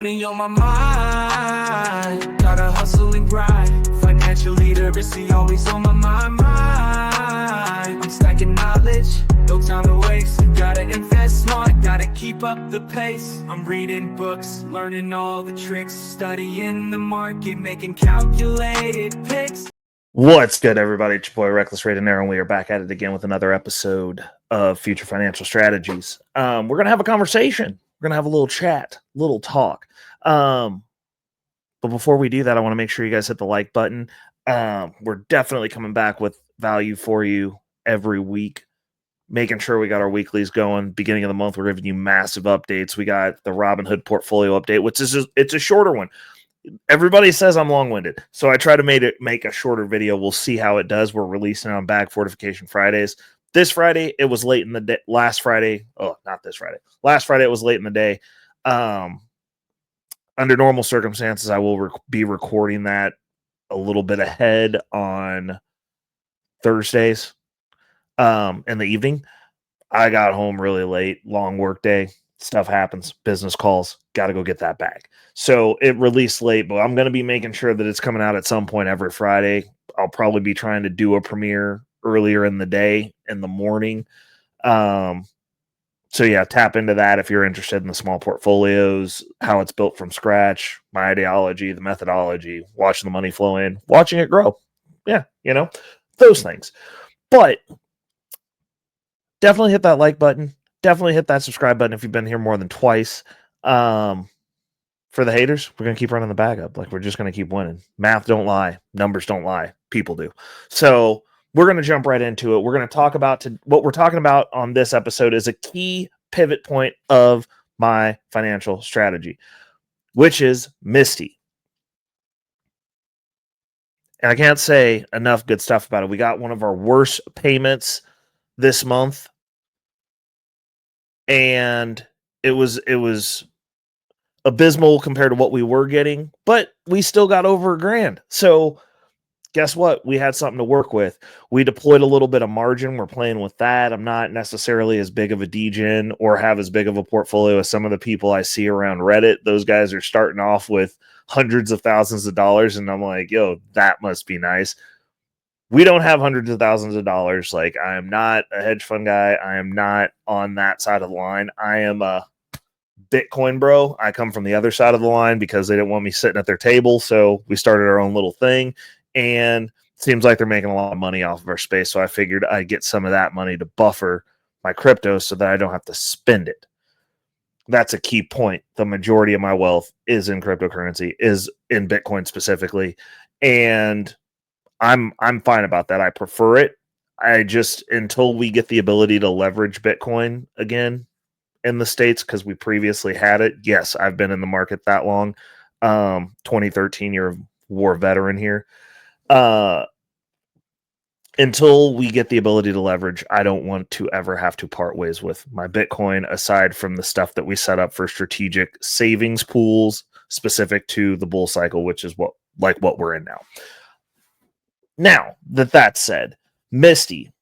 Money on my mind, gotta hustle and grind. Financial literacy always on my mind. I'm stacking knowledge, no time to waste. Gotta invest smart, gotta keep up the pace. I'm reading books, learning all the tricks, studying the market, making calculated picks. What's good, everybody? It's your boy Reckless Raidinaire, and we are back at it again with another episode of Future Financial Strategies. We're gonna have a conversation. We're gonna have a little chat, little talk. But before we do that, I want to make sure you guys hit the like button. We're definitely coming back with value for you every week, making sure we got our weeklies going. Beginning of the month, we're giving you massive updates. We got the Robinhood portfolio update, which is it's a shorter one. Everybody says I'm long-winded, so I try to make a shorter video. We'll see how it does. We're releasing it on Bag Fortification Fridays. This Friday, it was late in the day. Last Friday, not this Friday. Last Friday, it was late in the day. Under normal circumstances, I will be recording that a little bit ahead on Thursdays in the evening. I got home really late, long work day. Stuff happens, business calls, got to go get that bag. So it released late, but I'm going to be making sure that it's coming out at some point every Friday. I'll probably be trying to do a premiere earlier in the day, in the morning. So yeah, tap into that if you're interested in the small portfolios, how it's built from scratch, my ideology, the methodology, watching the money flow in, watching it grow. Yeah, those things. But definitely hit that like button. Definitely hit that subscribe button if you've been here more than twice. For the haters, we're going to keep running the bag up. Like, we're just going to keep winning. Math don't lie. Numbers don't lie. People do. So we're going to jump right into it. We're going to talk about what we're talking about on this episode is a key pivot point of my financial strategy, which is MSTY. And I can't say enough good stuff about it. We got one of our worst payments this month, and it was abysmal compared to what we were getting, but we still got over $1,000. So guess what? We had something to work with. We deployed a little bit of margin. We're playing with that. I'm not necessarily as big of a degen or have as big of a portfolio as some of the people I see around Reddit. Those guys are starting off with hundreds of thousands of dollars, and I'm like, yo, that must be nice. We don't have hundreds of thousands of dollars. Like, I am not a hedge fund guy. I am not on that side of the line. I am a Bitcoin bro. I come from the other side of the line because they didn't want me sitting at their table. So we started our own little thing, and it seems like they're making a lot of money off of our space. So I figured I'd get some of that money to buffer my crypto so that I don't have to spend it. That's a key point. The majority of my wealth is in cryptocurrency, is in Bitcoin specifically. And I'm fine about that. I prefer it. I just, until we get the ability to leverage Bitcoin again in the States, because we previously had it. Yes, I've been in the market that long. 2013 year of war veteran here. Until we get the ability to leverage, I don't want to ever have to part ways with my Bitcoin, aside from the stuff that we set up for strategic savings pools specific to the bull cycle, which is what we're in now. Now that said, MSTY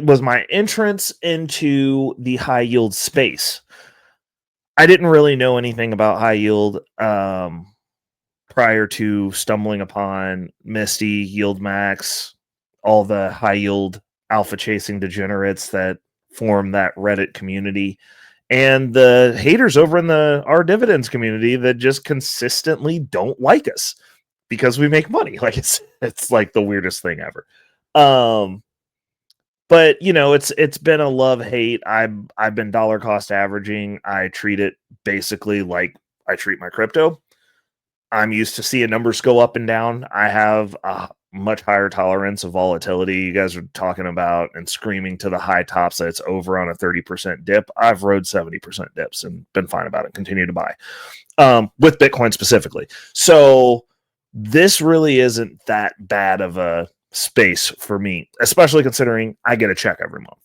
was my entrance into the high yield space. I didn't really know anything about high yield prior to stumbling upon MSTY, Yield Max, all the high yield alpha chasing degenerates that form that Reddit community, and the haters over in our dividends community that just consistently don't like us because we make money. Like, it's like the weirdest thing ever. But it's been a love-hate. I've been dollar cost averaging. I treat it basically like I treat my crypto. I'm used to seeing numbers go up and down. I have a much higher tolerance of volatility. You guys are talking about and screaming to the high tops that it's over on a 30% dip. I've rode 70% dips and been fine about it. Continue to buy with Bitcoin specifically. So this really isn't that bad of a space for me, especially considering I get a check every month.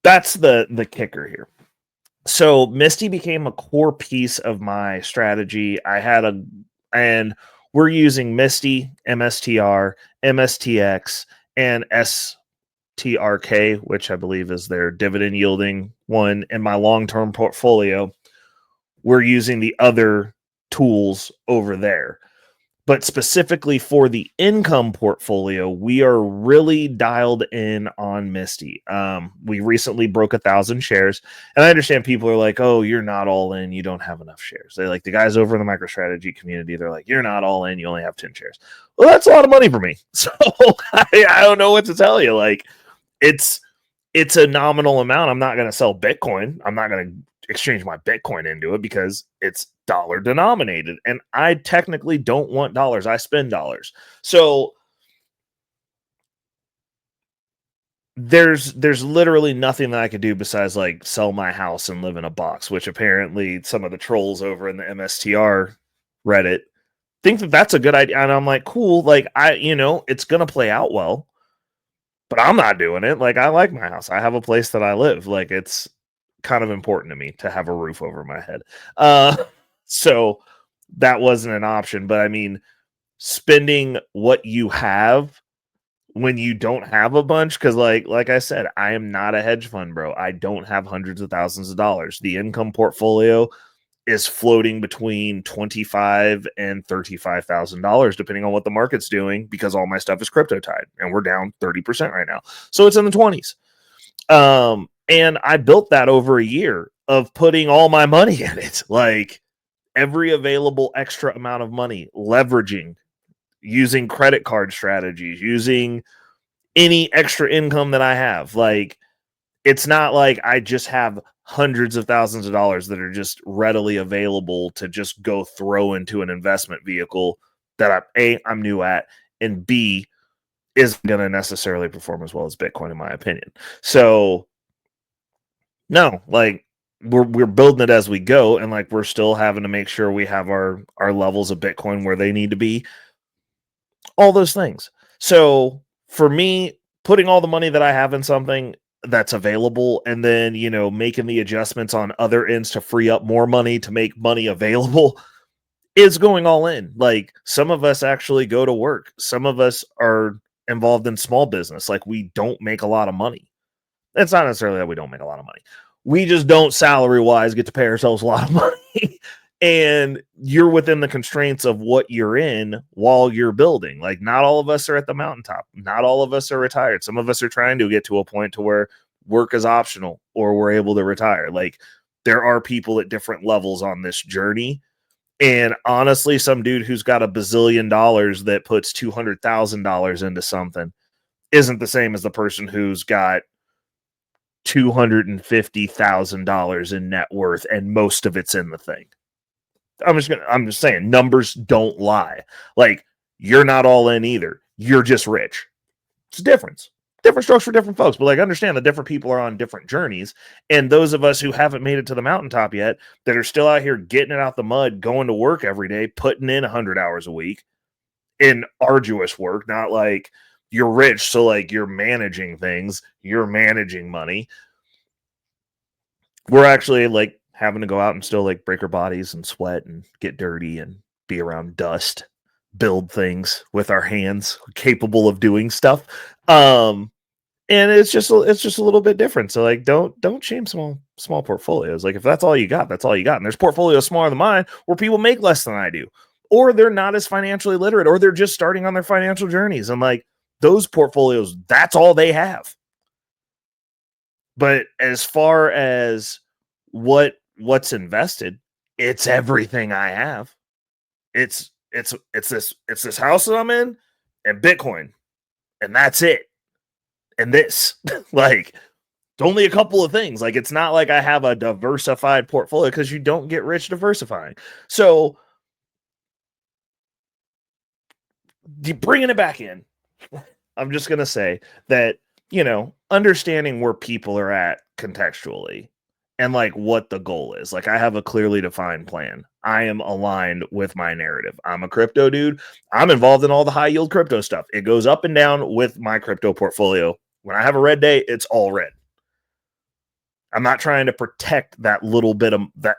That's the kicker here. So MSTY became a core piece of my strategy. And we're using MSTY, MSTR, MSTX, and STRK, which I believe is their dividend yielding one in my long-term portfolio. we're using the other tools over there. But specifically for the income portfolio, we are really dialed in on MSTY. We recently broke 1,000 shares, and I understand people are like, "Oh, you're not all in. You don't have enough shares." They like the guys over in the MicroStrategy community. They're like, "You're not all in. You only have 10 shares." Well, that's a lot of money for me. So I don't know what to tell you. Like, it's a nominal amount. I'm not going to sell Bitcoin. I'm not going to exchange my Bitcoin into it because it's dollar denominated, and I technically don't want dollars. I spend dollars. So there's literally nothing that I could do besides like sell my house and live in a box, which apparently some of the trolls over in the MSTR Reddit think that that's a good idea. And I'm like, cool. Like it's going to play out well, but I'm not doing it. Like, I like my house. I have a place that I live. Like, it's kind of important to me to have a roof over my head. So that wasn't an option. But I mean, spending what you have when you don't have a bunch, because like I said, I am not a hedge fund, bro. I don't have hundreds of thousands of dollars. The income portfolio is floating between $25,000 and $35,000, depending on what the market's doing, because all my stuff is crypto tied, and we're down 30% right now. So it's in the 20s. And I built that over a year of putting all my money in it, like every available extra amount of money, leveraging, using credit card strategies, using any extra income that I have. Like, it's not like I just have hundreds of thousands of dollars that are just readily available to just go throw into an investment vehicle that I'm new at, and B, isn't going to necessarily perform as well as Bitcoin, in my opinion. So no, like we're building it as we go, and like we're still having to make sure we have our levels of Bitcoin where they need to be. All those things. So for me, putting all the money that I have in something that's available, and then making the adjustments on other ends to free up more money to make money available, is going all in. Like, some of us actually go to work. Some of us are involved in small business. Like, we don't make a lot of money. It's not necessarily that we don't make a lot of money. We just don't salary wise get to pay ourselves a lot of money. And you're within the constraints of what you're in while you're building. Like, not all of us are at the mountaintop. Not all of us are retired. Some of us are trying to get to a point to where work is optional, or we're able to retire. Like, there are people at different levels on this journey. And honestly, some dude who's got $1 bazillion that puts $200,000 into something isn't the same as the person who's got $250,000 in net worth, and most of it's in the thing. I'm just saying, numbers don't lie. Like, you're not all in either. You're just rich. It's a difference. Different strokes for different folks, but like, understand that different people are on different journeys. And those of us who haven't made it to the mountaintop yet, that are still out here getting it out the mud, going to work every day, putting in 100 hours a week in arduous work, not like you're rich, so like you're managing things, you're managing money. We're actually like having to go out and still like break our bodies and sweat and get dirty and be around dust, build things with our hands, capable of doing stuff. And it's just a little bit different. So like, don't shame small portfolios. Like, if that's all you got, that's all you got. And there's portfolios smaller than mine where people make less than I do, or they're not as financially literate, or they're just starting on their financial journeys. And like, those portfolios, that's all they have. But as far as what's invested, it's everything I have. It's this house that I'm in, and Bitcoin, and that's it. And this, like, it's only a couple of things. Like, it's not like I have a diversified portfolio, because you don't get rich diversifying. So bringing it back in, I'm just going to say that, understanding where people are at contextually, and like what the goal is. Like, I have a clearly defined plan. I am aligned with my narrative. I'm a crypto dude. I'm involved in all the high yield crypto stuff. It goes up and down with my crypto portfolio. When I have a red day, it's all red. I'm not trying to protect that little bit of that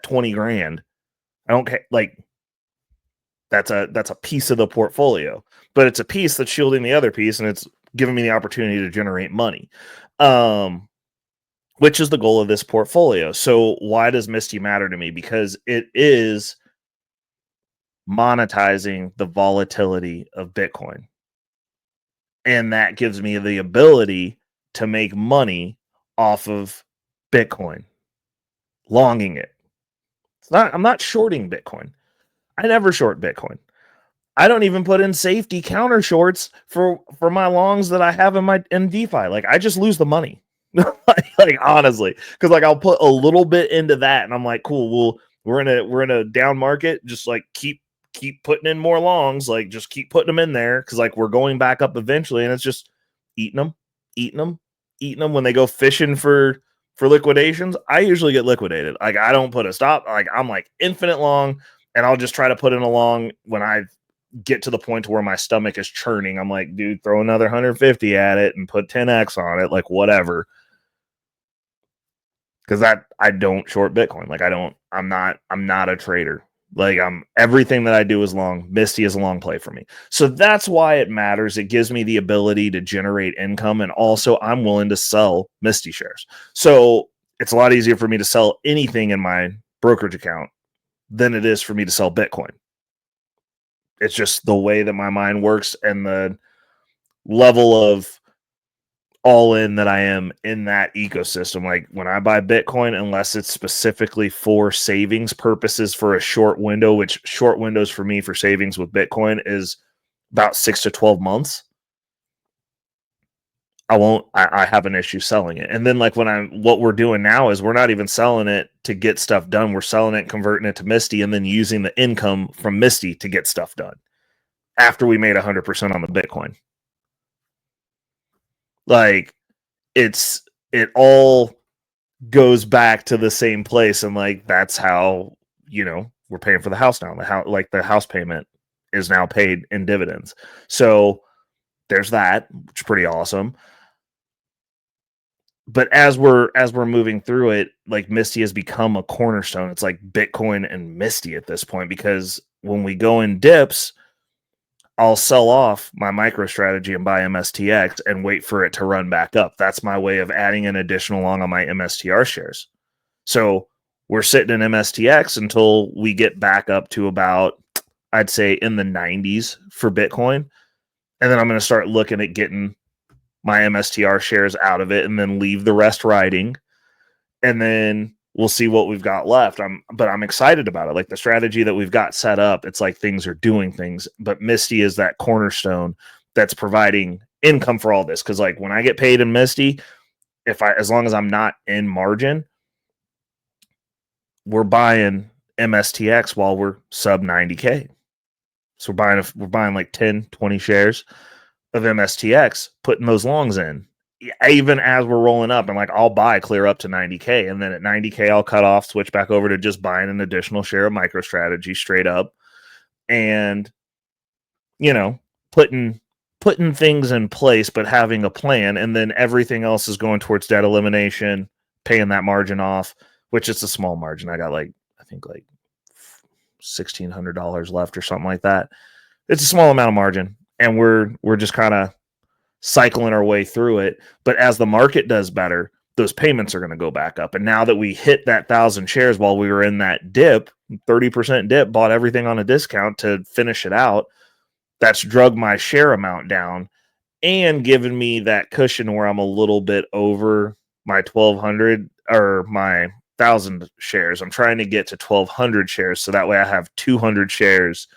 20 grand. I don't care. Like, that's a piece of the portfolio, but it's a piece that's shielding the other piece, and it's giving me the opportunity to generate money. which is the goal of this portfolio. So why does Misty matter to me? Because it is monetizing the volatility of Bitcoin. And that gives me the ability to make money off of Bitcoin, longing it. I'm not shorting Bitcoin. I never short Bitcoin. I don't even put in safety counter shorts for my longs that I have in DeFi. Like, I just lose the money. like honestly, because like I'll put a little bit into that, and I'm like, cool. Well, we're in a down market. Just like keep putting in more longs. Like, just keep putting them in there, because like we're going back up eventually, and it's just eating them, eating them, eating them. When they go fishing for liquidations, I usually get liquidated. Like, I don't put a stop. Like, I'm like infinite long, and I'll just try to put in a long when I get to the point to where my stomach is churning. I'm like, dude, throw another 150 at it and put 10x on it, like whatever. Because I don't short Bitcoin. Like, I'm not a trader. Like, everything that I do is long. Misty is a long play for me. So that's why it matters. It gives me the ability to generate income, and also I'm willing to sell Misty shares. So it's a lot easier for me to sell anything in my brokerage account than it is for me to sell Bitcoin. It's just the way that my mind works and the level of all in that I am in that ecosystem. Like, when I buy Bitcoin, unless it's specifically for savings purposes for a short window, which short windows for me for savings with Bitcoin is about 6 to 12 months, I have an issue selling it. And then like what we're doing now is we're not even selling it to get stuff done. We're selling it, converting it to Misty, and then using the income from Misty to get stuff done after we made 100% on the Bitcoin. Like, it all goes back to the same place, and like that's how we're paying for the house now. The house payment is now paid in dividends. So there's that, which is pretty awesome. But as we're moving through it, like, Misty has become a cornerstone. It's like Bitcoin and Misty at this point, because when we go in dips, I'll sell off my MicroStrategy and buy MSTX and wait for it to run back up. That's my way of adding an additional long on my MSTR shares. So we're sitting in MSTX until we get back up to about, I'd say, in the 90s for Bitcoin. And then I'm going to start looking at getting my MSTR shares out of it and then leave the rest riding. And then we'll see what we've got left. But I'm excited about it. Like, the strategy that we've got set up, it's like things are doing things. But Misty is that cornerstone that's providing income for all this. Because like, when I get paid in Misty, as long as I'm not in margin, we're buying MSTX while we're sub 90K. So we're buying like 10, 20 shares of MSTX, putting those longs in, even as we're rolling up. And like, I'll buy clear up to 90K, and then at 90K I'll cut off, switch back over to just buying an additional share of MicroStrategy straight up, and putting things in place, but having a plan. And then everything else is going towards debt elimination, paying that margin off, which is a small margin. I got I think $1,600 left or something like that. It's a small amount of margin, and we're just kind of cycling our way through it. But as the market does better, those payments are going to go back up. And now that we hit that 1,000 shares while we were in that dip, 30% dip, bought everything on a discount to finish it out, that's drug my share amount down and given me that cushion where I'm a little bit over my 1,200 or my 1,000 shares. I'm trying to get to 1,200 shares, so that way I have 200 shares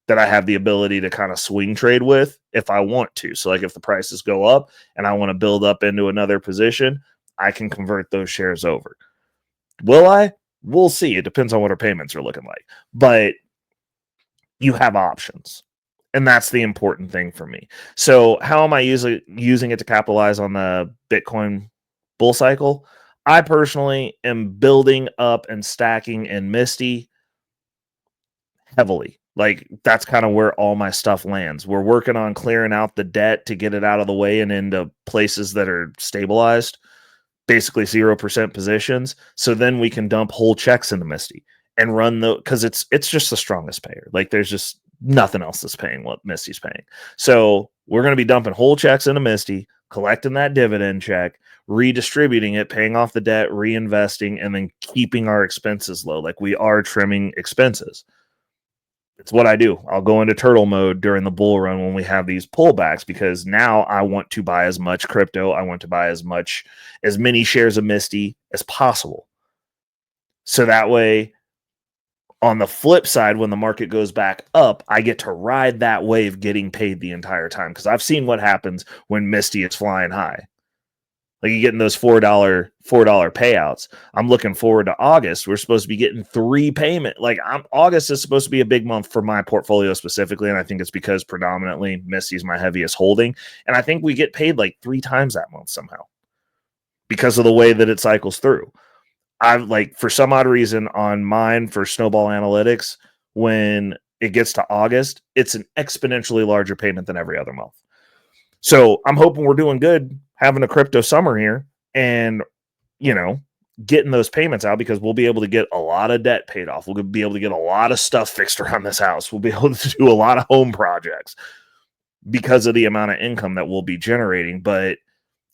that I have the ability to kind of swing trade with if I want to. So like, if the prices go up and I want to build up into another position, I can convert those shares over. Will I? We'll see. It depends on what our payments are looking like. But you have options. And that's the important thing for me. So how am I using it to capitalize on the Bitcoin bull cycle? I personally am building up and stacking in Misty heavily. Like, that's kind of where all my stuff lands. We're working on clearing out the debt to get it out of the way and into places that are stabilized, basically 0% positions. So then we can dump whole checks into Misty and run because it's just the strongest payer. Like, there's just nothing else that's paying what Misty's paying. So we're going to be dumping whole checks into Misty, collecting that dividend check, redistributing it, paying off the debt, reinvesting, and then keeping our expenses low. Like, we are trimming expenses. It's what I do. I'll go into turtle mode during the bull run when we have these pullbacks, because now I want to buy as much crypto. I want to buy as many shares of MSTY as possible. So that way, on the flip side, when the market goes back up, I get to ride that wave getting paid the entire time, because I've seen what happens when MSTY is flying high. Like, you getting those $4 payouts. I'm looking forward to August. We're supposed to be getting 3 payment. Like, August is supposed to be a big month for my portfolio specifically, and I think it's because predominantly MSTY is my heaviest holding, and I think we get paid like 3 times that month somehow because of the way that it cycles through. I've, like, for some odd reason on mine for Snowball Analytics, when it gets to August, it's an exponentially larger payment than every other month. So I'm hoping we're doing good, having a crypto summer here, and, getting those payments out, because we'll be able to get a lot of debt paid off. We'll be able to get a lot of stuff fixed around this house. We'll be able to do a lot of home projects because of the amount of income that we'll be generating. But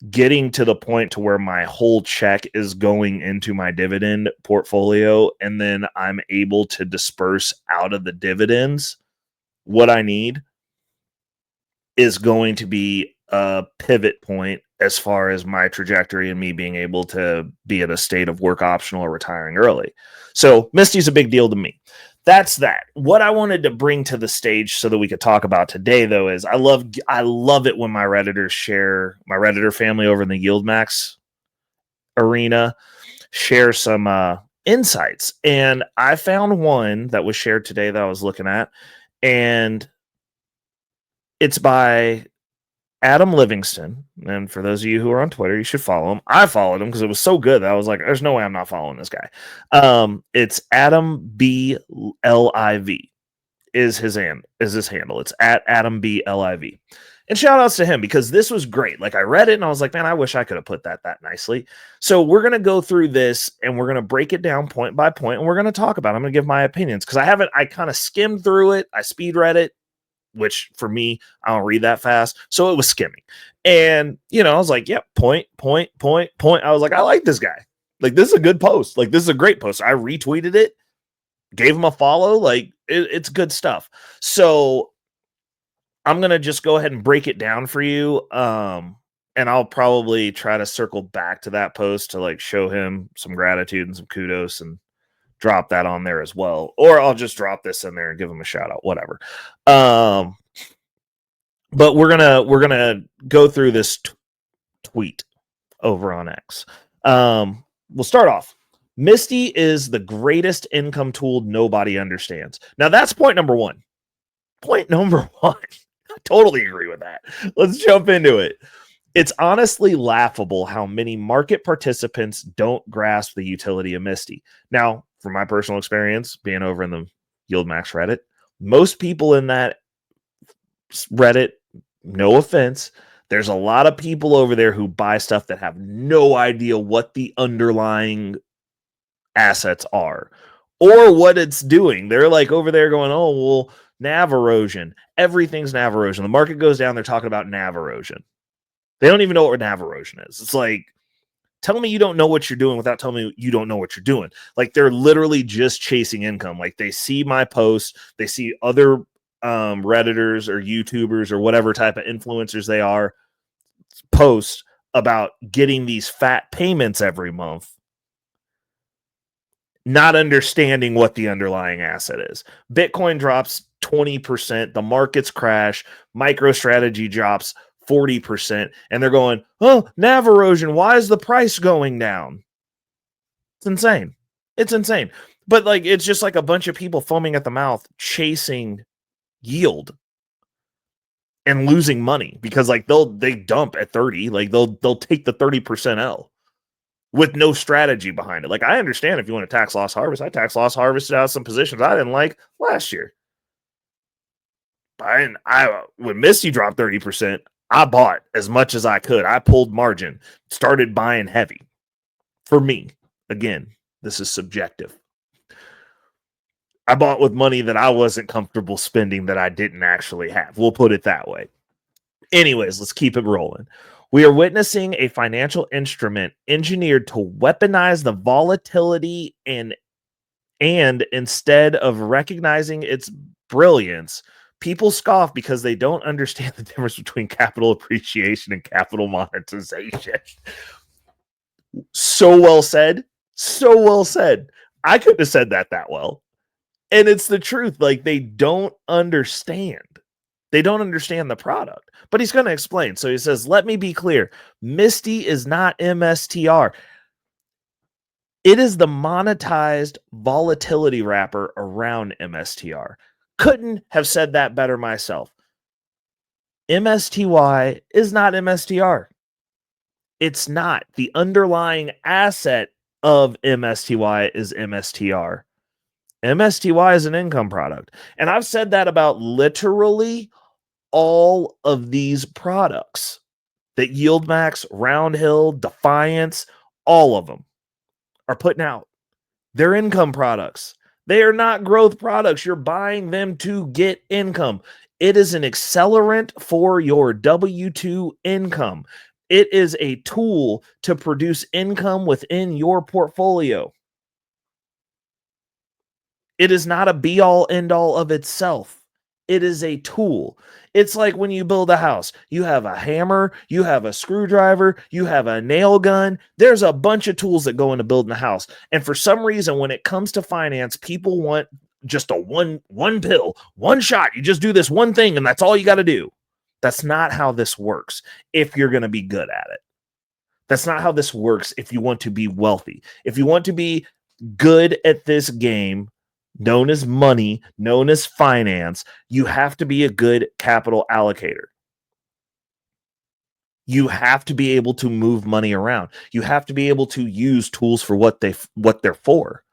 getting to the point to where my whole check is going into my dividend portfolio, and then I'm able to disperse out of the dividends what I need, is going to be a pivot point as far as my trajectory and me being able to be in a state of work optional or retiring early. So MSTY's a big deal to me. That's that. What I wanted to bring to the stage so that we could talk about today, though, is I love it when my Redditors share, my Redditor family over in the YieldMax arena, share some insights. And I found one that was shared today that I was looking at, and it's by Adam Livingston. And for those of you who are on Twitter, you should follow him. I followed him because it was so good that I was like, there's no way I'm not following this guy. It's Adam B Liv is his handle. It's at Adam B Liv. And shout outs to him, because this was great. Like, I read it and I was like, man, I wish I could have put that nicely. So we're going to go through this and we're going to break it down point by point, and we're going to talk about it. I'm going to give my opinions, because I kind of skimmed through it. I speed read it, which for me, I don't read that fast. So it was skimming. And, I was like, yep, point. I was like, I like this guy. Like, this is a good post. Like, this is a great post. I retweeted it, gave him a follow. Like, it's good stuff. So I'm going to just go ahead and break it down for you. And I'll probably try to circle back to that post to, like, show him some gratitude and some kudos, and drop that on there as well. Or I'll just drop this in there and give him a shout out, whatever. But we're gonna go through this tweet over on X. We'll start off. MSTY is the greatest income tool nobody understands. Now, that's point number one. Point number one. I totally agree with that. Let's jump into it. It's honestly laughable how many market participants don't grasp the utility of MSTY. Now, from my personal experience, being over in the YieldMax Reddit, most people in that Reddit, no offense, there's a lot of people over there who buy stuff that have no idea what the underlying assets are or what it's doing. They're like over there going, oh, well, NAV erosion. Everything's NAV erosion. The market goes down, they're talking about NAV erosion. They don't even know what NAV erosion is. It's like, tell me you don't know what you're doing without telling me you don't know what you're doing. Like, they're literally just chasing income. Like, they see my posts, they see other Redditors or YouTubers or whatever type of influencers they are post about getting these fat payments every month, not understanding what the underlying asset is. Bitcoin drops 20%, the markets crash, MicroStrategy drops 40%, and they're going, oh, NAV erosion, why is the price going down? It's insane. It's insane. But, like, it's just like a bunch of people foaming at the mouth chasing yield and losing money, because, like, they dump at 30, like they'll take the 30% L with no strategy behind it. Like, I understand if you want to tax loss harvest. I tax loss harvested out some positions I didn't like last year. When MSTY dropped 30%, I bought as much as I could. I pulled margin, started buying heavy. For me, again, this is subjective. I bought with money that I wasn't comfortable spending, that I didn't actually have. We'll put it that way. Anyways, let's keep it rolling. We are witnessing a financial instrument engineered to weaponize the volatility and instead of recognizing its brilliance, people scoff because they don't understand the difference between capital appreciation and capital monetization. So well said. So well said. I couldn't have said that well. And it's the truth. Like, they don't understand. They don't understand the product. But he's going to explain. So he says, let me be clear. MSTY is not MSTR. It is the monetized volatility wrapper around MSTR. Couldn't have said that better myself. MSTY is not MSTR. It's not. The underlying asset of MSTY is MSTR. MSTY is an income product. And I've said that about literally all of these products. That YieldMax, Roundhill, Defiance, all of them are putting out. They're income products. They are not growth products. You're buying them to get income. It is an accelerant for your W-2 income. It is a tool to produce income within your portfolio. It is not a be-all, end-all of itself. It is a tool. It's like when you build a house. You have a hammer, you have a screwdriver, you have a nail gun. There's a bunch of tools that go into building a house. And for some reason, when it comes to finance, people want just a one pill, one shot. You just do this one thing, and that's all you got to do. That's not how this works if you're going to be good at it. That's not how this works if you want to be wealthy. If you want to be good at this game, known as money, known as finance, you have to be a good capital allocator. You have to be able to move money around. You have to be able to use tools for what they're for.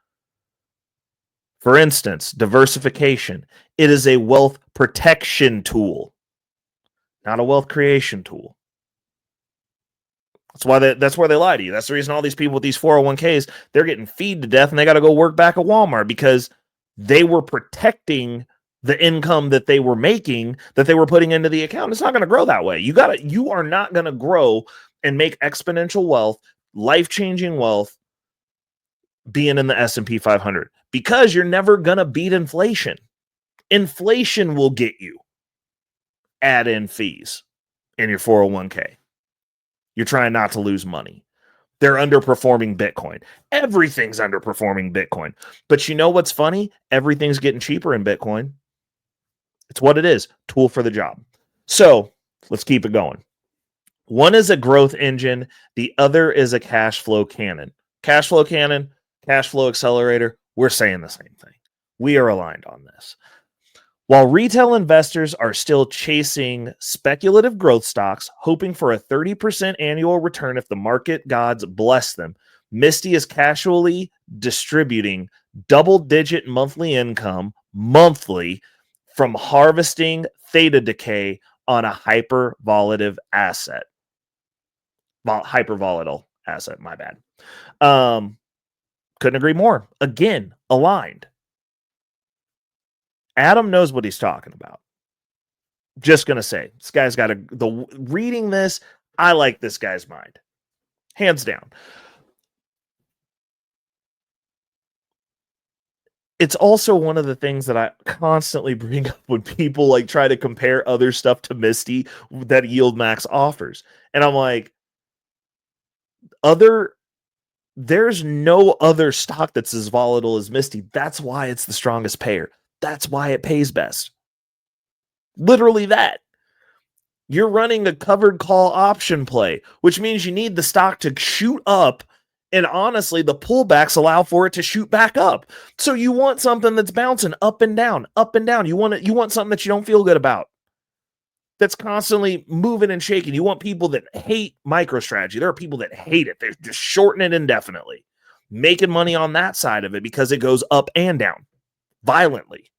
For instance, diversification. It is a wealth protection tool, not a wealth creation tool. That's where they lie to you. That's the reason all these people with these 401ks, they're getting feed to death and they got to go work back at Walmart because they were protecting the income that they were making, that they were putting into the account. It's not going to grow that way. You are not going to grow and make exponential wealth, life-changing wealth being in the S&P 500 because you're never going to beat inflation. Inflation will get you add in fees in your 401k. You're trying not to lose money. They're underperforming Bitcoin. Everything's underperforming Bitcoin. But you know what's funny? Everything's getting cheaper in Bitcoin. It's what it is. Tool for the job. So let's keep it going. One is a growth engine. The other is a cash flow cannon. Cash flow cannon, cash flow accelerator. We're saying the same thing. We are aligned on this. While retail investors are still chasing speculative growth stocks, hoping for a 30% annual return if the market gods bless them, MSTY is casually distributing double-digit monthly income monthly from harvesting theta decay on a hyper-volatile asset. Hyper-volatile asset, my bad. Couldn't agree more. Again, aligned. Adam knows what he's talking about. Just going to say, this guy's got reading this, I like this guy's mind. Hands down. It's also one of the things that I constantly bring up when people like try to compare other stuff to MSTY that YieldMax offers. And I'm like, there's no other stock that's as volatile as MSTY. That's why it's the strongest payer. That's why it pays best. Literally that. You're running a covered call option play, which means you need the stock to shoot up. And honestly, the pullbacks allow for it to shoot back up. So you want something that's bouncing up and down, up and down. You want something that you don't feel good about. That's constantly moving and shaking. You want people that hate MicroStrategy. There are people that hate it. They're just shorting it indefinitely, making money on that side of it because it goes up and down violently.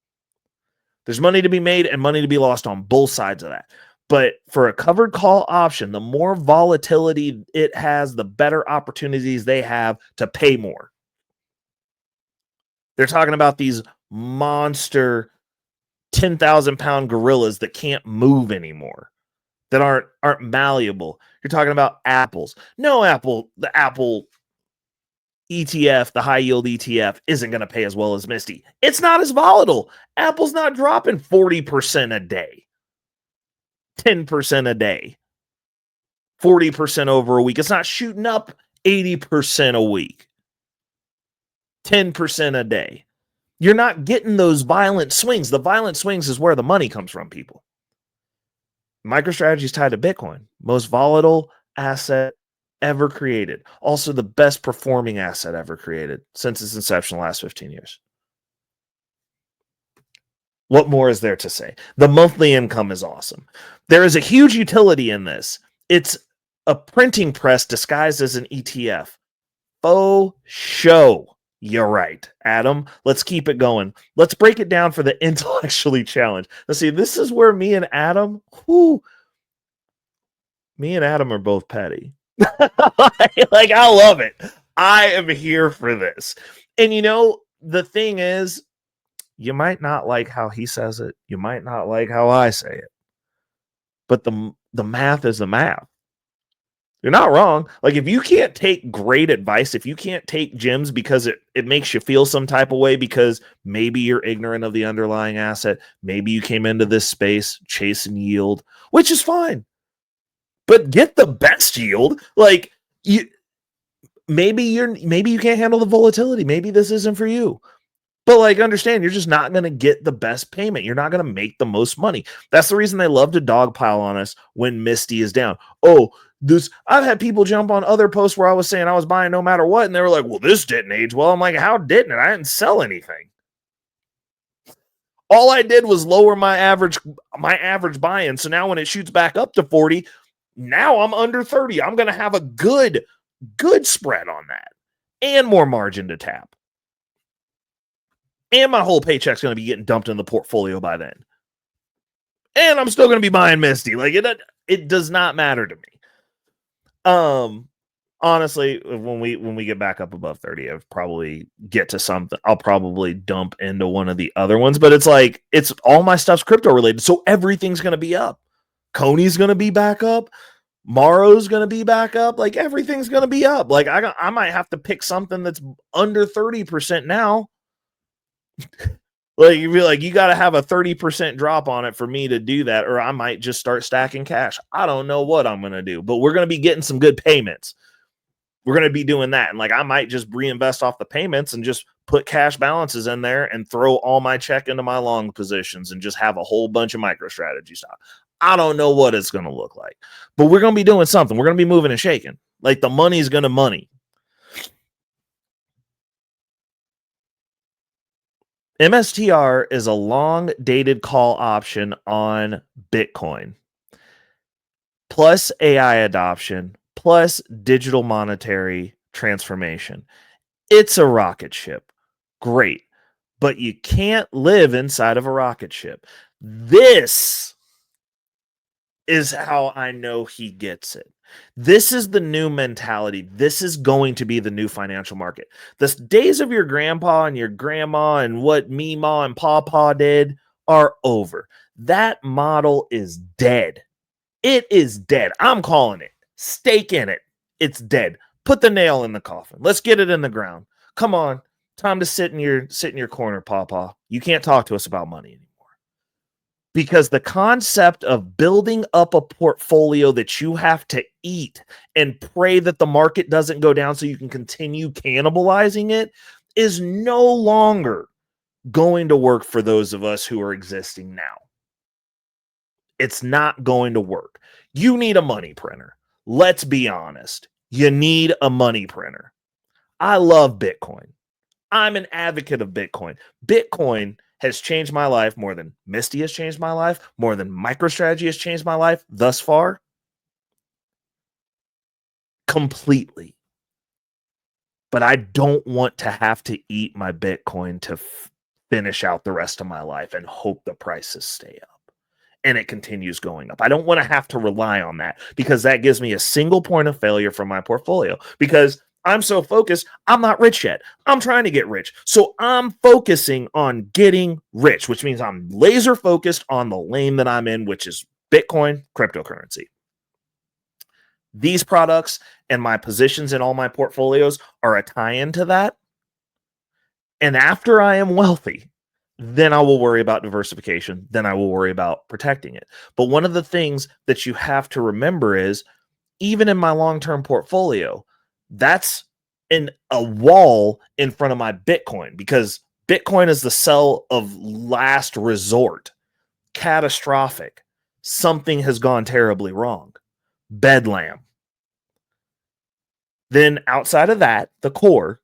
There's money to be made and money to be lost on both sides of that. But for a covered call option, the more volatility it has, the better opportunities they have to pay more. They're talking about these monster 10,000-pound gorillas that can't move anymore. that aren't malleable. You're talking about apples. No, the Apple ETF, the high yield ETF, isn't going to pay as well as Misty. It's not as volatile. Apple's not dropping 40% a day, 10% a day, 40% over a week. It's not shooting up 80% a week, 10% a day. You're not getting those violent swings. The violent swings is where the money comes from, people. MicroStrategy is tied to Bitcoin, most volatile asset ever created. Also the best performing asset ever created since its inception the last 15 years. What more is there to say? The monthly income is awesome. There is a huge utility in this. It's a printing press disguised as an ETF. Faux show. You're right, Adam. Let's keep it going. Let's break it down for the intellectually challenged. Let's see, this is where me and Adam are both petty. Like, I love it. I am here for this. And you know, the thing is, you might not like how he says it. You might not like how I say it. But the math is the math. You're not wrong. Like, if you can't take great advice, if you can't take gems because it makes you feel some type of way because maybe you're ignorant of the underlying asset, maybe you came into this space chasing yield, which is fine. But get the best yield. Like, maybe you can't handle the volatility. Maybe this isn't for you. But like, understand, you're just not going to get the best payment. You're not going to make the most money. That's the reason they love to dogpile on us when Misty is down. Oh, I've had people jump on other posts where I was saying I was buying no matter what, and they were like, well, this didn't age well. I'm like, how didn't it? I didn't sell anything. All I did was lower my average buy-in. So now when it shoots back up to 40, now I'm under 30. I'm going to have a good spread on that and more margin to tap. And my whole paycheck's going to be getting dumped in the portfolio by then. And I'm still going to be buying Misty. Like, it does not matter to me. Honestly, when we get back up above 30, I'll probably get to something. I'll probably dump into one of the other ones, but it's like, it's all my stuff's crypto related. So everything's going to be up. Coney's going to be back up. Morrow's going to be back up. Like, everything's going to be up. Like, I might have to pick something that's under 30% now. Like, you feel like you got to have a 30% drop on it for me to do that, or I might just start stacking cash. I don't know what I'm going to do, but we're going to be getting some good payments. We're going to be doing that. And like, I might just reinvest off the payments and just put cash balances in there and throw all my check into my long positions and just have a whole bunch of MicroStrategy stock. I don't know what it's going to look like, but we're going to be doing something. We're going to be moving and shaking. Like, the money's going to money. MSTR is a long-dated call option on Bitcoin, plus AI adoption, plus digital monetary transformation. It's a rocket ship. Great. But you can't live inside of a rocket ship. This is how I know he gets it. This is the new mentality. This is going to be the new financial market. The days of your grandpa and your grandma and what Meemaw and Pawpaw did are over. That model is dead. It is dead. I'm calling it. Stake in it. It's dead. Put the nail in the coffin. Let's get it in the ground. Come on. Time to sit in your corner, Pawpaw. You can't talk to us about money anymore. Because the concept of building up a portfolio that you have to eat and pray that the market doesn't go down so you can continue cannibalizing it is no longer going to work for those of us who are existing now. It's not going to work. You need a money printer. Let's be honest. You need a money printer. I love Bitcoin. I'm an advocate of Bitcoin. Bitcoin has changed my life more than Misty has changed my life, more than MicroStrategy has changed my life thus far. Completely. But I don't want to have to eat my Bitcoin to finish out the rest of my life and hope the prices stay up and it continues going up. I don't want to have to rely on that because that gives me a single point of failure from my portfolio because I'm so focused, I'm not rich yet. I'm trying to get rich. So I'm focusing on getting rich, which means I'm laser focused on the lane that I'm in, which is Bitcoin, cryptocurrency. These products and my positions in all my portfolios are a tie-in to that. And after I am wealthy, then I will worry about diversification. Then I will worry about protecting it. But one of the things that you have to remember is, even in my long-term portfolio, that's a wall in front of my Bitcoin, because Bitcoin is the sell of last resort. Catastrophic. Something has gone terribly wrong. Bedlam. Then outside of that, the core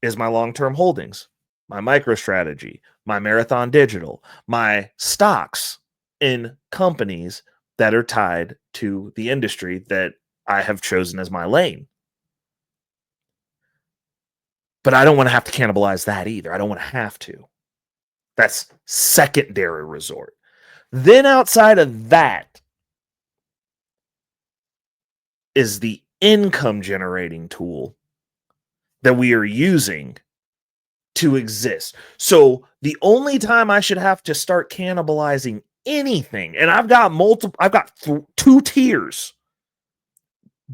is my long-term holdings, my MicroStrategy, my Marathon Digital, my stocks in companies that are tied to the industry that I have chosen as my lane. But I don't want to have to cannibalize that either. I don't want to have to. That's secondary resort. Then outside of that is the income generating tool that we are using to exist. So the only time I should have to start cannibalizing anything, and I've got two tiers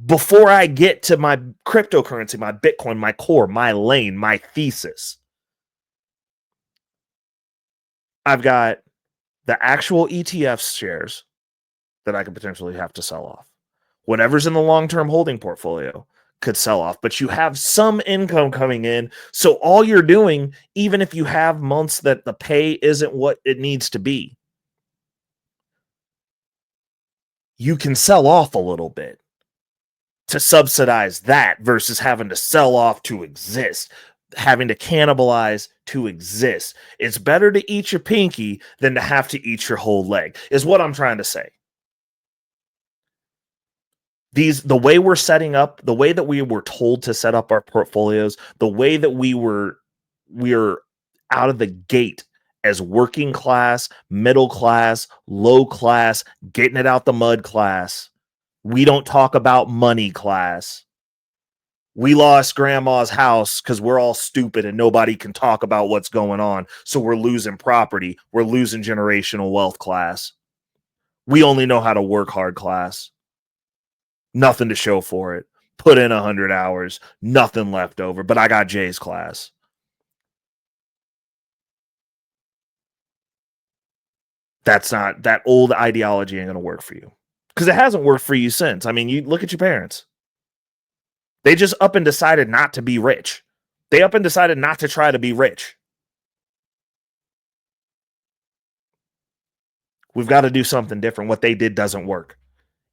before I get to my cryptocurrency, my Bitcoin, my core, my lane, my thesis. I've got the actual ETFs shares that I could potentially have to sell off. Whatever's in the long-term holding portfolio could sell off, but you have some income coming in. So all you're doing, even if you have months that the pay isn't what it needs to be, you can sell off a little bit to subsidize that versus having to sell off to exist, having to cannibalize to exist. It's better to eat your pinky than to have to eat your whole leg, is what I'm trying to say. The way we're setting up, the way that we were told to set up our portfolios, the way that we're out of the gate as working class, middle class, low class, getting it out the mud class. We don't talk about money class. We lost grandma's house because we're all stupid and nobody can talk about what's going on. So we're losing property. We're losing generational wealth class. We only know how to work hard class. Nothing to show for it. Put in 100 hours. Nothing left over. But I got Jay's class. That's not, that old ideology ain't going to work for you. Because it hasn't worked for you since. I mean, you look at your parents. They just up and decided not to be rich. They up and decided not to try to be rich. We've got to do something different. What they did doesn't work.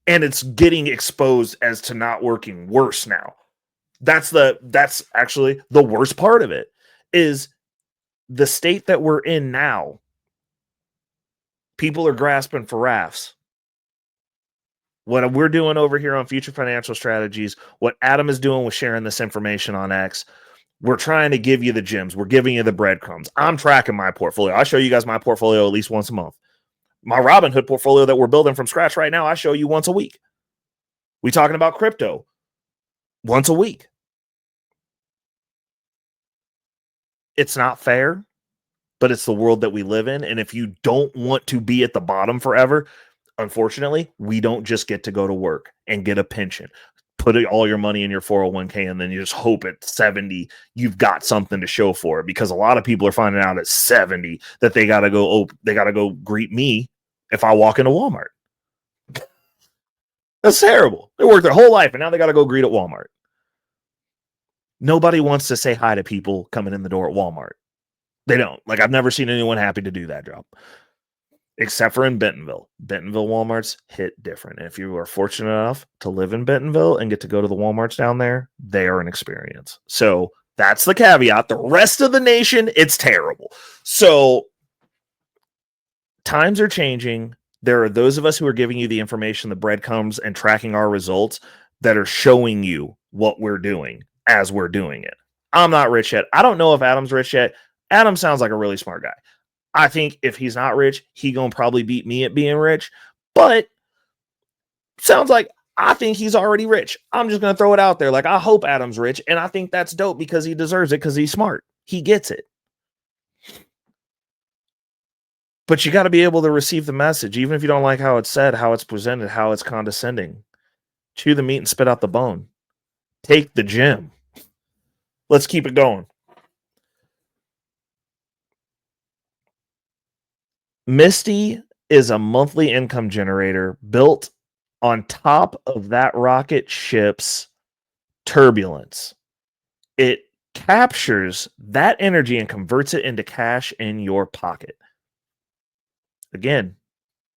And it's getting exposed as to not working worse now. That's actually the worst part of it, is the state that we're in now. People are grasping for rafts. What we're doing over here on Future Financial Strategies, what Adam is doing with sharing this information on X, we're trying to give you the gems. We're giving you the breadcrumbs. I'm tracking my portfolio. I show you guys my portfolio at least once a month. My Robinhood portfolio that we're building from scratch right now, I show you once a week. We talking about crypto once a week. It's not fair, but it's the world that we live in. And if you don't want to be at the bottom forever, unfortunately, we don't just get to go to work and get a pension. Put all your money in your 401k and then you just hope at 70 you've got something to show for it, because a lot of people are finding out at 70 that they got to go greet me if I walk into Walmart. That's terrible. They worked their whole life and now they got to go greet at Walmart. Nobody wants to say hi to people coming in the door at Walmart. They don't. Like, I've never seen anyone happy to do that job. Except for in Bentonville. Bentonville Walmarts hit different. And if you are fortunate enough to live in Bentonville and get to go to the Walmarts down there, they are an experience. So that's the caveat. The rest of the nation, it's terrible. So times are changing. There are those of us who are giving you the information, the breadcrumbs, and tracking our results that are showing you what we're doing as we're doing it. I'm not rich yet. I don't know if Adam's rich yet. Adam sounds like a really smart guy. I think if he's not rich, he gonna probably beat me at being rich. But sounds like I think he's already rich. I'm just gonna throw it out there. Like, I hope Adam's rich, and I think that's dope because he deserves it, because he's smart. He gets it. But you got to be able to receive the message, even if you don't like how it's said, how it's presented, how it's condescending. Chew the meat and spit out the bone. Take the gym. Let's keep it going. MSTY is a monthly income generator built on top of that rocket ship's turbulence. It captures that energy and converts it into cash in your pocket. Again,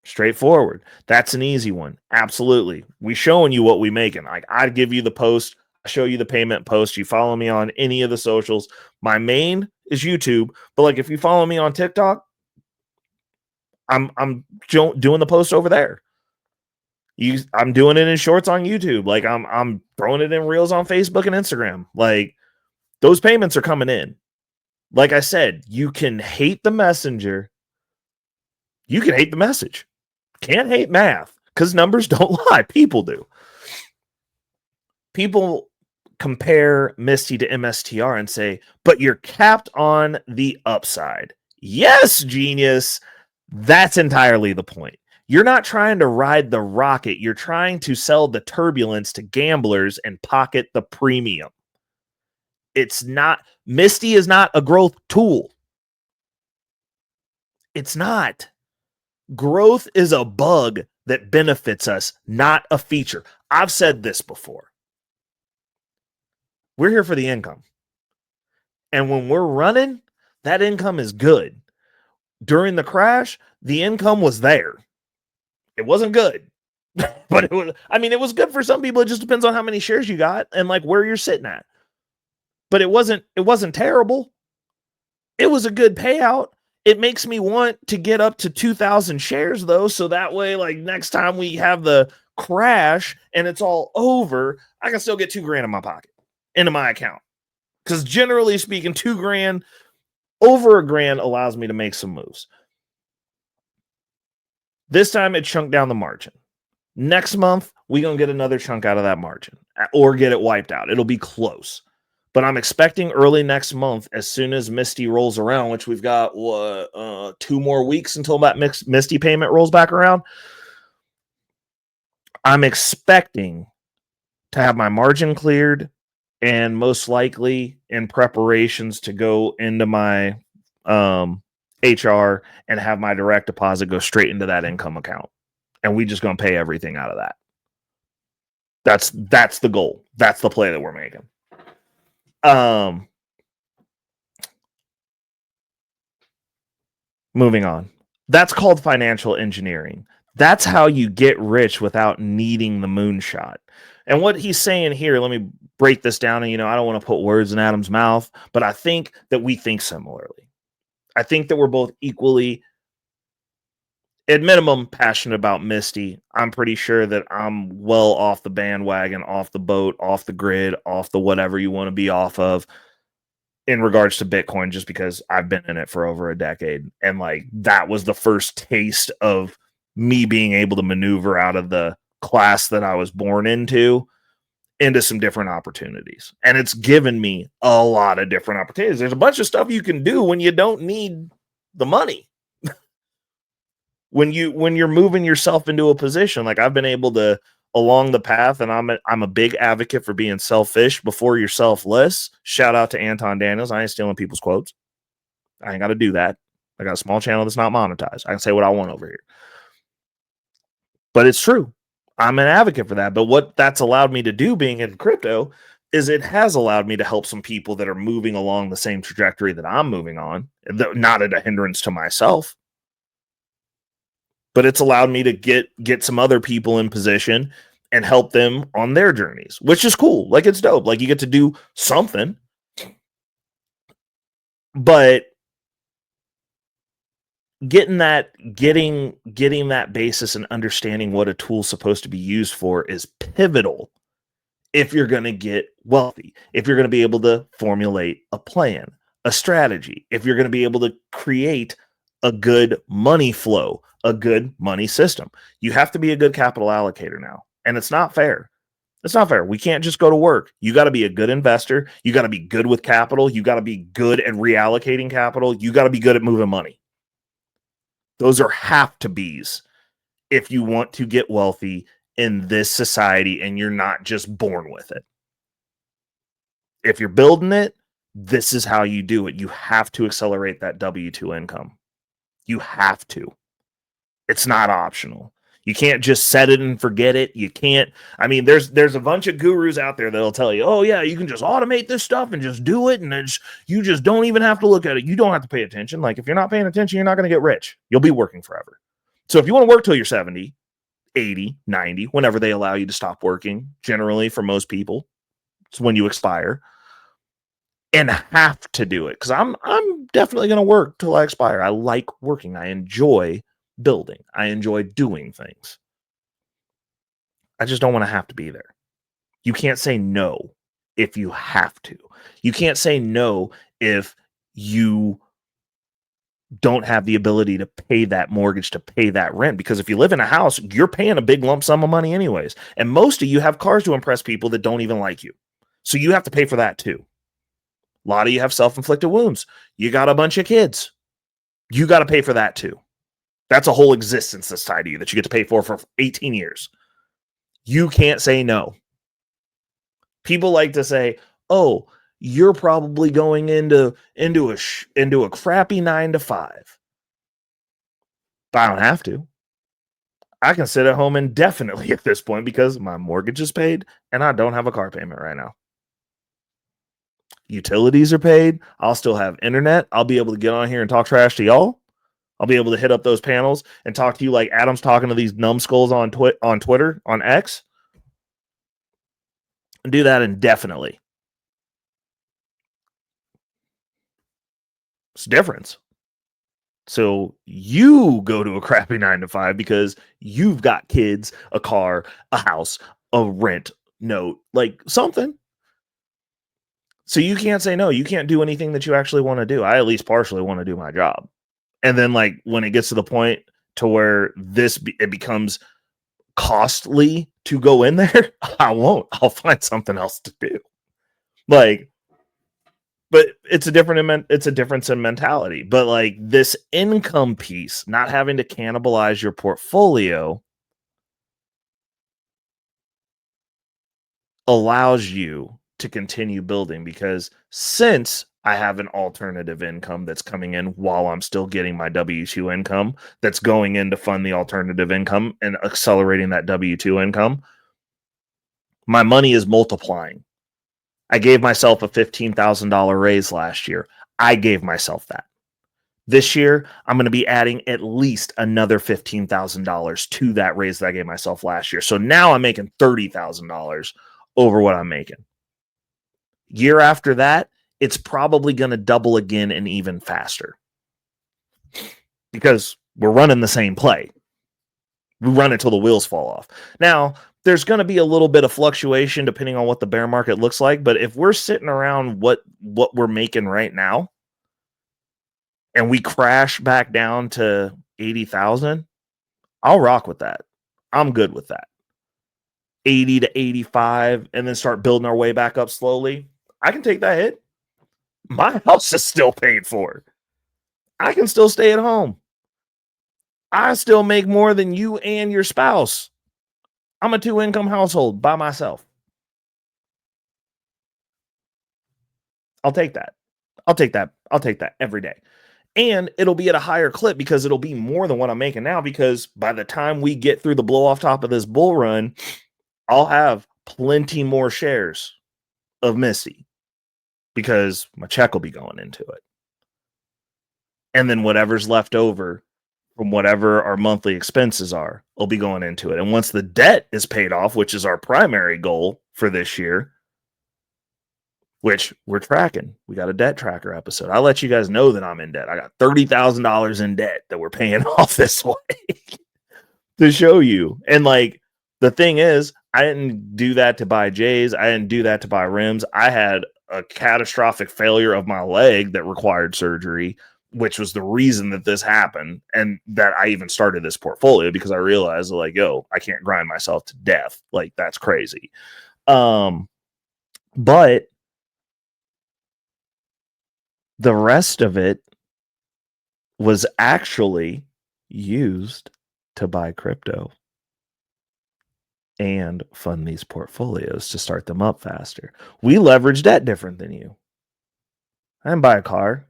straightforward. That's an easy one. Absolutely. We showing you what we making. Like, I'd give you the post, I show you the payment post. You follow me on any of the socials. My main is YouTube, but like if you follow me on TikTok, I'm doing the post over there. I'm doing it in shorts on YouTube. Like I'm throwing it in reels on Facebook and Instagram. Like, those payments are coming in. Like I said, you can hate the messenger. You can hate the message. Can't hate math because numbers don't lie. People do. People compare MSTY to MSTR and say, but you're capped on the upside. Yes, genius. That's entirely the point. You're not trying to ride the rocket. You're trying to sell the turbulence to gamblers and pocket the premium. It's not, MSTY is not a growth tool. It's not. Growth is a bug that benefits us, not a feature. I've said this before. We're here for the income. And when we're running, that income is good. During the crash, the income was there. It wasn't good. But it was good for some people. It just depends on how many shares you got and like where you're sitting at. But it wasn't terrible. It was a good payout. It makes me want to get up to 2,000 shares though, so that way, like next time we have the crash and it's all over, I can still get $2,000 in my pocket, into my account. Because generally speaking, $2,000 over $1,000 allows me to make some moves. This time it chunked down the margin. Next month, we're going to get another chunk out of that margin or get it wiped out. It'll be close. But I'm expecting early next month, as soon as MSTY rolls around, which we've got 2 more weeks until that MSTY payment rolls back around. I'm expecting to have my margin cleared and most likely in preparations to go into my HR and have my direct deposit go straight into that income account. And we just going to pay everything out of that. That's the goal. That's the play that we're making. Moving on. That's called financial engineering. That's how you get rich without needing the moonshot. And what he's saying here, let me break this down. And, I don't want to put words in Adam's mouth, but I think that we think similarly. I think that we're both equally, at minimum, passionate about MSTY. I'm pretty sure that I'm well off the bandwagon, off the boat, off the grid, off the whatever you want to be off of in regards to Bitcoin, just because I've been in it for over a decade. And like, that was the first taste of me being able to maneuver out of the class that I was born into some different opportunities. And it's given me a lot of different opportunities. There's a bunch of stuff you can do when you don't need the money. When you're moving yourself into a position, like I've been able to along the path, and I'm a big advocate for being selfish before you're selfless. Shout out to Anton Daniels. I ain't stealing people's quotes. I ain't got to do that. I got a small channel that's not monetized. I can say what I want over here. But it's true. I'm an advocate for that. But what that's allowed me to do being in crypto is it has allowed me to help some people that are moving along the same trajectory that I'm moving on, not at a hindrance to myself. But it's allowed me to get some other people in position and help them on their journeys, which is cool. Like, it's dope. Like, you get to do something. But getting that basis and understanding what a tool's supposed to be used for is pivotal if you're going to get wealthy, if you're going to be able to formulate a plan, a strategy, if you're going to be able to create a good money flow, a good money system. You have to be a good capital allocator now. And it's not fair. It's not fair. We can't just go to work. You got to be a good investor. You got to be good with capital. You got to be good at reallocating capital. You got to be good at moving money. Those are have to be's if you want to get wealthy in this society and you're not just born with it. If you're building it, this is how you do it. You have to accelerate that W-2 income. You have to. It's not optional. You can't just set it and forget it. You can't. I mean, there's a bunch of gurus out there that'll tell you, oh yeah, you can just automate this stuff and just do it, and you just don't even have to look at it. You don't have to pay attention. Like, if you're not paying attention, you're not going to get rich. You'll be working forever. So if you want to work till you're 70, 80, 90, whenever they allow you to stop working, generally for most people, it's when you expire, and have to do it, because I'm definitely going to work till I expire. I like working. I enjoy building. I enjoy doing things. I just don't want to have to be there. You can't say no if you have to. You can't say no if you don't have the ability to pay that mortgage, to pay that rent, because if you live in a house, you're paying a big lump sum of money anyways. And most of you have cars to impress people that don't even like you. So you have to pay for that too. A lot of you have self-inflicted wounds. You got a bunch of kids. You got to pay for that too. That's a whole existence that's tied to you that you get to pay for 18 years. You can't say no. People like to say, oh, you're probably going into a crappy 9 to 5. But I don't have to. I can sit at home indefinitely at this point because my mortgage is paid and I don't have a car payment right now. Utilities are paid. I'll still have internet. I'll be able to get on here and talk trash to y'all. I'll be able to hit up those panels and talk to you like Adam's talking to these numbskulls on Twitter, on X. And do that indefinitely. It's a difference. So you go to a crappy 9 to 5 because you've got kids, a car, a house, a rent note, like something. So you can't say no. You can't do anything that you actually want to do. I at least partially want to do my job. And then, like, when it gets to the point to where it becomes costly to go in there, I won't. I'll find something else to do. Like, but it's a difference in mentality. But like, this income piece, not having to cannibalize your portfolio, allows you to continue building, because since I have an alternative income that's coming in while I'm still getting my W-2 income, that's going in to fund the alternative income and accelerating that W-2 income, my money is multiplying. I gave myself a $15,000 raise last year. I gave myself that. This year, I'm going to be adding at least another $15,000 to that raise that I gave myself last year. So now I'm making $30,000 over what I'm making. Year after that, it's probably going to double again and even faster, because we're running the same play. We run it till the wheels fall off. Now, there's going to be a little bit of fluctuation depending on what the bear market looks like. But if we're sitting around what we're making right now, and we crash back down to 80,000, I'll rock with that. I'm good with that. 80 to 85, and then start building our way back up slowly. I can take that hit. My house is still paid for. I can still stay at home. I still make more than you and your spouse. I'm a 2-income household by myself. I'll take that. I'll take that every day. And it'll be at a higher clip because it'll be more than what I'm making now, because by the time we get through the blow off top of this bull run, I'll have plenty more shares of MSTY because my check will be going into it. And then whatever's left over from whatever our monthly expenses are, will be going into it. And once the debt is paid off, which is our primary goal for this year, which we're tracking. We got a debt tracker episode. I'll let you guys know that I'm in debt. I got $30,000 in debt that we're paying off this way to show you. And like, the thing is, I didn't do that to buy J's. I didn't do that to buy rims. I had a catastrophic failure of my leg that required surgery, which was the reason that this happened. And that I even started this portfolio, because I realized, like, yo, I can't grind myself to death. Like, that's crazy. But the rest of it was actually used to buy crypto and fund these portfolios to start them up faster. We leverage debt different than you. I didn't buy a car.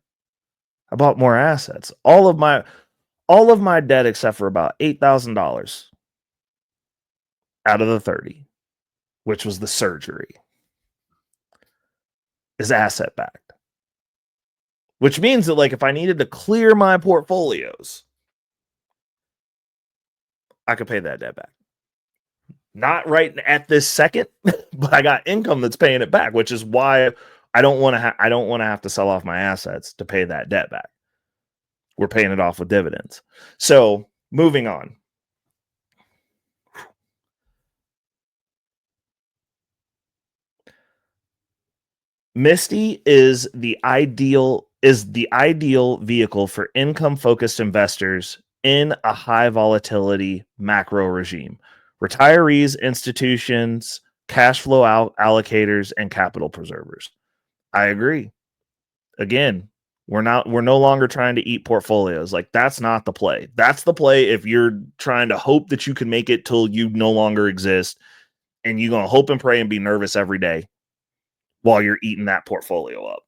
I bought more assets. All of my debt except for about $8,000 out of the 30, which was the surgery, is asset backed. Which means that, like, if I needed to clear my portfolios, I could pay that debt back. Not right at this second, but I got income that's paying it back, which is why I don't want to have to sell off my assets to pay that debt back. We're paying it off with dividends. So, moving on. MSTY is the ideal vehicle for income-focused investors in a high volatility macro regime. Retirees, institutions, cash flow allocators, and capital preservers. I agree. Again, we're no longer trying to eat portfolios. Like, that's not the play. That's the play if you're trying to hope that you can make it till you no longer exist, and you're gonna hope and pray and be nervous every day while you're eating that portfolio up.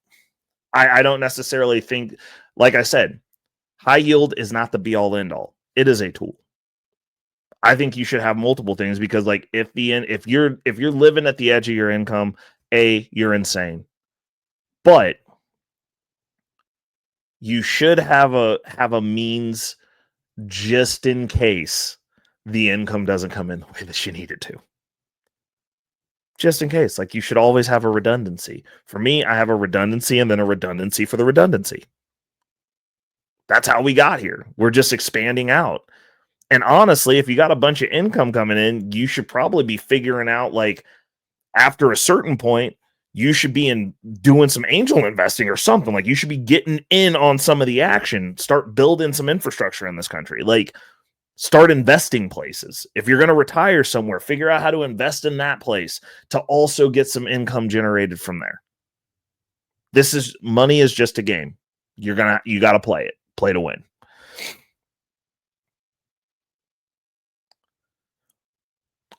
I don't necessarily think, like I said, high yield is not the be all end all. It is a tool. I think you should have multiple things because, like, if you're living at the edge of your income, you're insane. But you should have a means just in case the income doesn't come in the way that you need it to. Just in case. Like, you should always have a redundancy. For me, I have a redundancy and then a redundancy for the redundancy. That's how we got here. We're just expanding out. And honestly, if you got a bunch of income coming in, you should probably be figuring out, like, after a certain point, you should be doing some angel investing or something. Like, you should be getting in on some of the action. Start building some infrastructure in this country. Like, start investing places. If you're going to retire somewhere, figure out how to invest in that place to also get some income generated from there. Money is just a game. You got to play to win.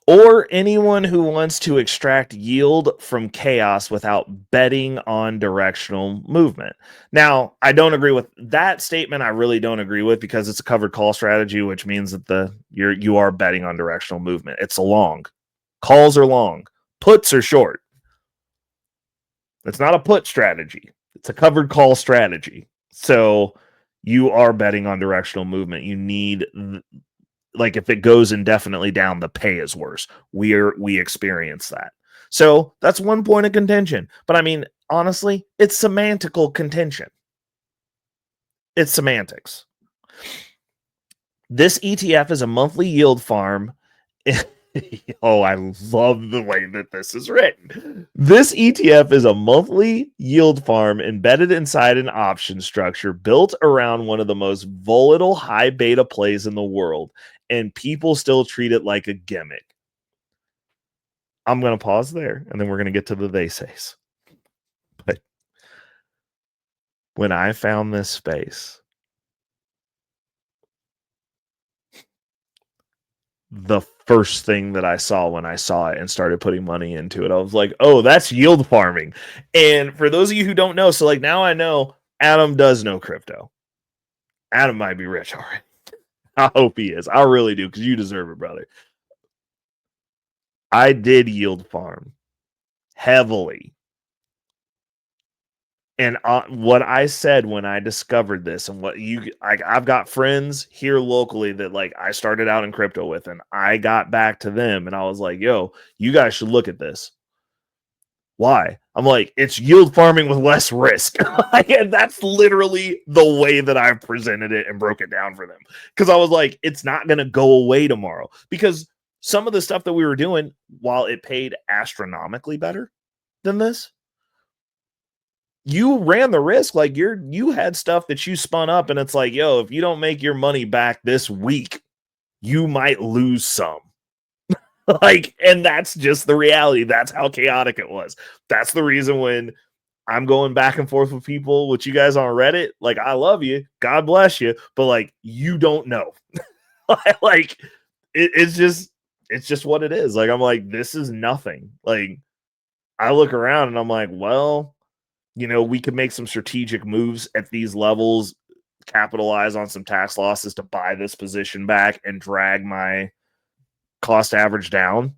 Or anyone who wants to extract yield from chaos without betting on directional movement. Now, I don't agree with that statement. I really don't agree with, because it's a covered call strategy, which means that you are betting on directional movement. It's a long. Calls are long. Puts are short. It's not a put strategy. It's a covered call strategy. So you are betting on directional movement. You need, like, if it goes indefinitely down, the pay is worse. We experience that. So that's one point of contention. But I mean, honestly, it's semantical contention. It's semantics. This ETF is a monthly yield farm. Oh, I love the way that this is written. This ETF is a monthly yield farm embedded inside an option structure built around one of the most volatile high beta plays in the world, and people still treat it like a gimmick. I'm going to pause there, and then we're going to get to the they says. But when I found this space, the first thing that I saw when I saw it and started putting money into it, I was like, oh, that's yield farming. And for those of you who don't know, so, like, now I know Adam does know crypto. Adam might be rich already. I hope he is. I really do, because you deserve it, brother. I did yield farm heavily. And what I said when I discovered this, and I've got friends here locally that, like, I started out in crypto with, and I got back to them and I was like, yo, you guys should look at this. Why? I'm like, it's yield farming with less risk. And that's literally the way that I presented it and broke it down for them. Because I was like, it's not going to go away tomorrow. Because some of the stuff that we were doing, while it paid astronomically better than this, you ran the risk. Like, you had stuff that you spun up, and it's like, yo, if you don't make your money back this week, you might lose some. Like, and that's just the reality. That's how chaotic it was. That's the reason when I'm going back and forth with people, with you guys on Reddit. Like, I love you. God bless you. But like, you don't know. Like, it's just what it is. Like, I'm like, this is nothing. Like, I look around and I'm like, well, you know, we could make some strategic moves at these levels, capitalize on some tax losses to buy this position back and drag my cost average down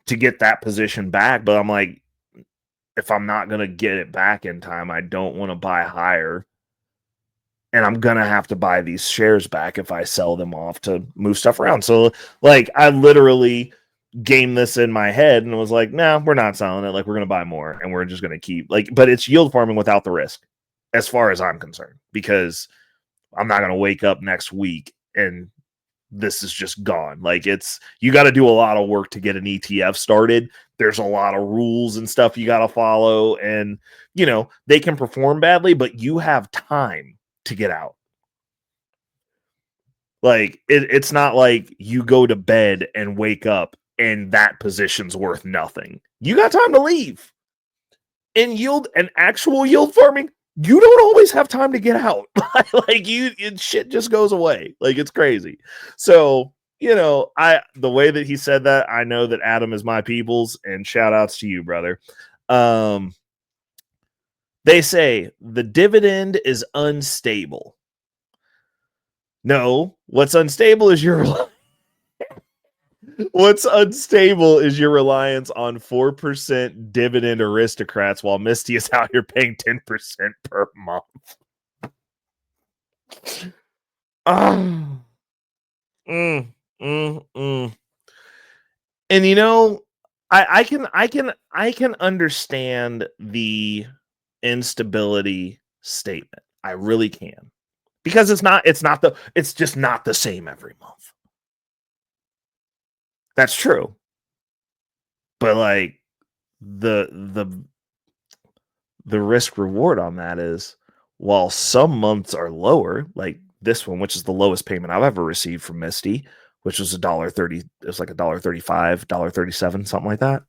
to get that position back. But I'm like, if I'm not going to get it back in time, I don't want to buy higher. And I'm going to have to buy these shares back if I sell them off to move stuff around. So, like, I literally game this in my head and was like, no, we're not selling it. Like, we're going to buy more and we're just going to keep, like, but it's yield farming without the risk as far as I'm concerned, because I'm not going to wake up next week and this is just gone. Like, it's, you got to do a lot of work to get an ETF started. There's a lot of rules and stuff you got to follow, and you know, they can perform badly, but you have time to get out. Like, it's not like you go to bed and wake up and that position's worth nothing. You got time to leave. In yield and actual yield farming, you don't always have time to get out. Like, shit just goes away. Like, it's crazy. So, you know, the way that he said that, I know that Adam is my people's, and shout outs to you, brother. They say the dividend is unstable. No, what's unstable is your what's unstable is your reliance on 4% dividend aristocrats, while Misty is out here paying 10% per month. And you know, I can understand the instability statement. I really can. Because it's just not the same every month. That's true. But like, the risk reward on that is, while some months are lower, like this one, which is the lowest payment I've ever received from Misty, which was $1.30. It was like $1.35, $1.37, something like that.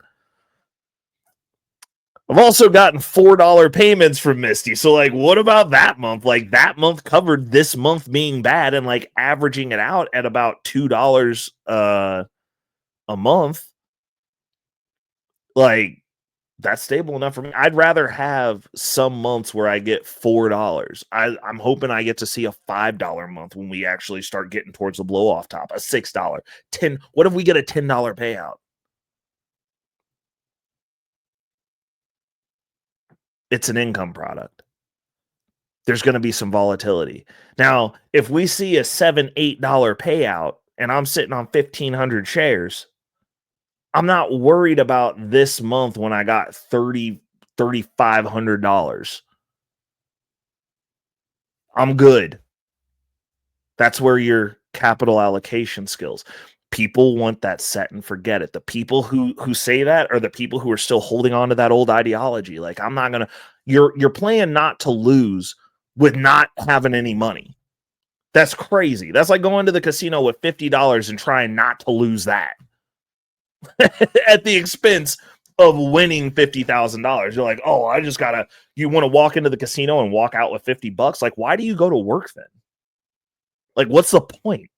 I've also gotten $4 payments from Misty. So like, what about that month? Like, that month covered this month being bad, and like averaging it out at about $2 a month. Like, that's stable enough for me. I'd rather have some months where I get $4. I'm hoping I get to see a $5 month when we actually start getting towards the blow off top, a $6, $10. What if we get a $10 payout? It's an income product. There's going to be some volatility. Now, if we see a $7, $8 payout and I'm sitting on 1,500 shares, I'm not worried about this month when I got $3,500. I'm good. That's where your capital allocation skills. People want that set and forget it. The people who say that are the people who are still holding on to that old ideology. Like, I'm not gonna. You're playing not to lose with not having any money. That's crazy. That's like going to the casino with $50 and trying not to lose that at the expense of winning $50,000. You're like, oh, I just gotta. You want to walk into the casino and walk out with $50? Like, why do you go to work then? Like, what's the point?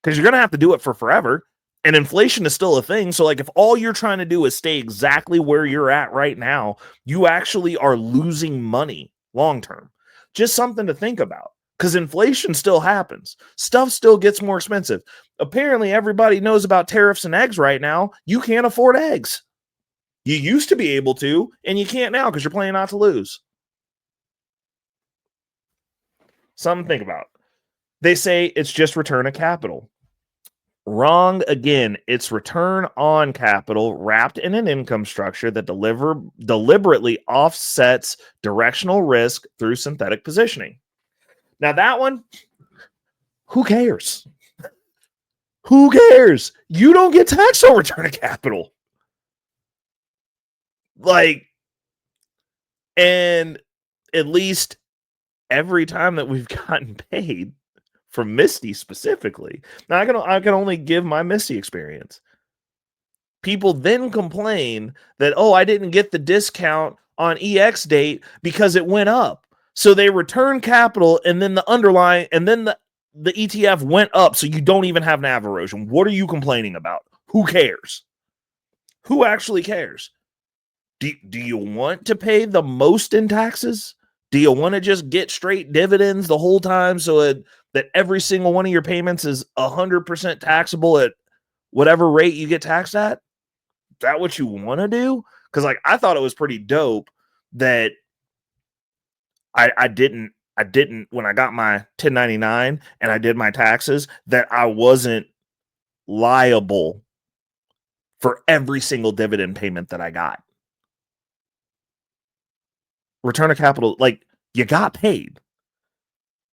Because you're going to have to do it for forever. And inflation is still a thing. So, like, if all you're trying to do is stay exactly where you're at right now, you actually are losing money long term. Just something to think about. Because inflation still happens. Stuff still gets more expensive. Apparently, everybody knows about tariffs and eggs right now. You can't afford eggs. You used to be able to, and you can't now because you're playing not to lose. Something to think about. They say it's just return of capital. Wrong again. It's return on capital wrapped in an income structure that deliberately offsets directional risk through synthetic positioning. Now that one, who cares? Who cares? You don't get taxed on return of capital. Like, and at least every time that we've gotten paid from Misty specifically. Now I can only give my Misty experience. People then complain that, oh, I didn't get the discount on EX date because it went up. So they return capital, and then the underlying, and then the ETF went up, so you don't even have NAV erosion. What are you complaining about? Who cares? Who actually cares? Do you want to pay the most in taxes? Do you want to just get straight dividends the whole time so that every single one of your payments is 100% taxable at whatever rate you get taxed at? Is that what you want to do? Because like I thought it was pretty dope that I didn't when I got my 1099 and I did my taxes, that I wasn't liable for every single dividend payment that I got. Return of capital, like, you got paid.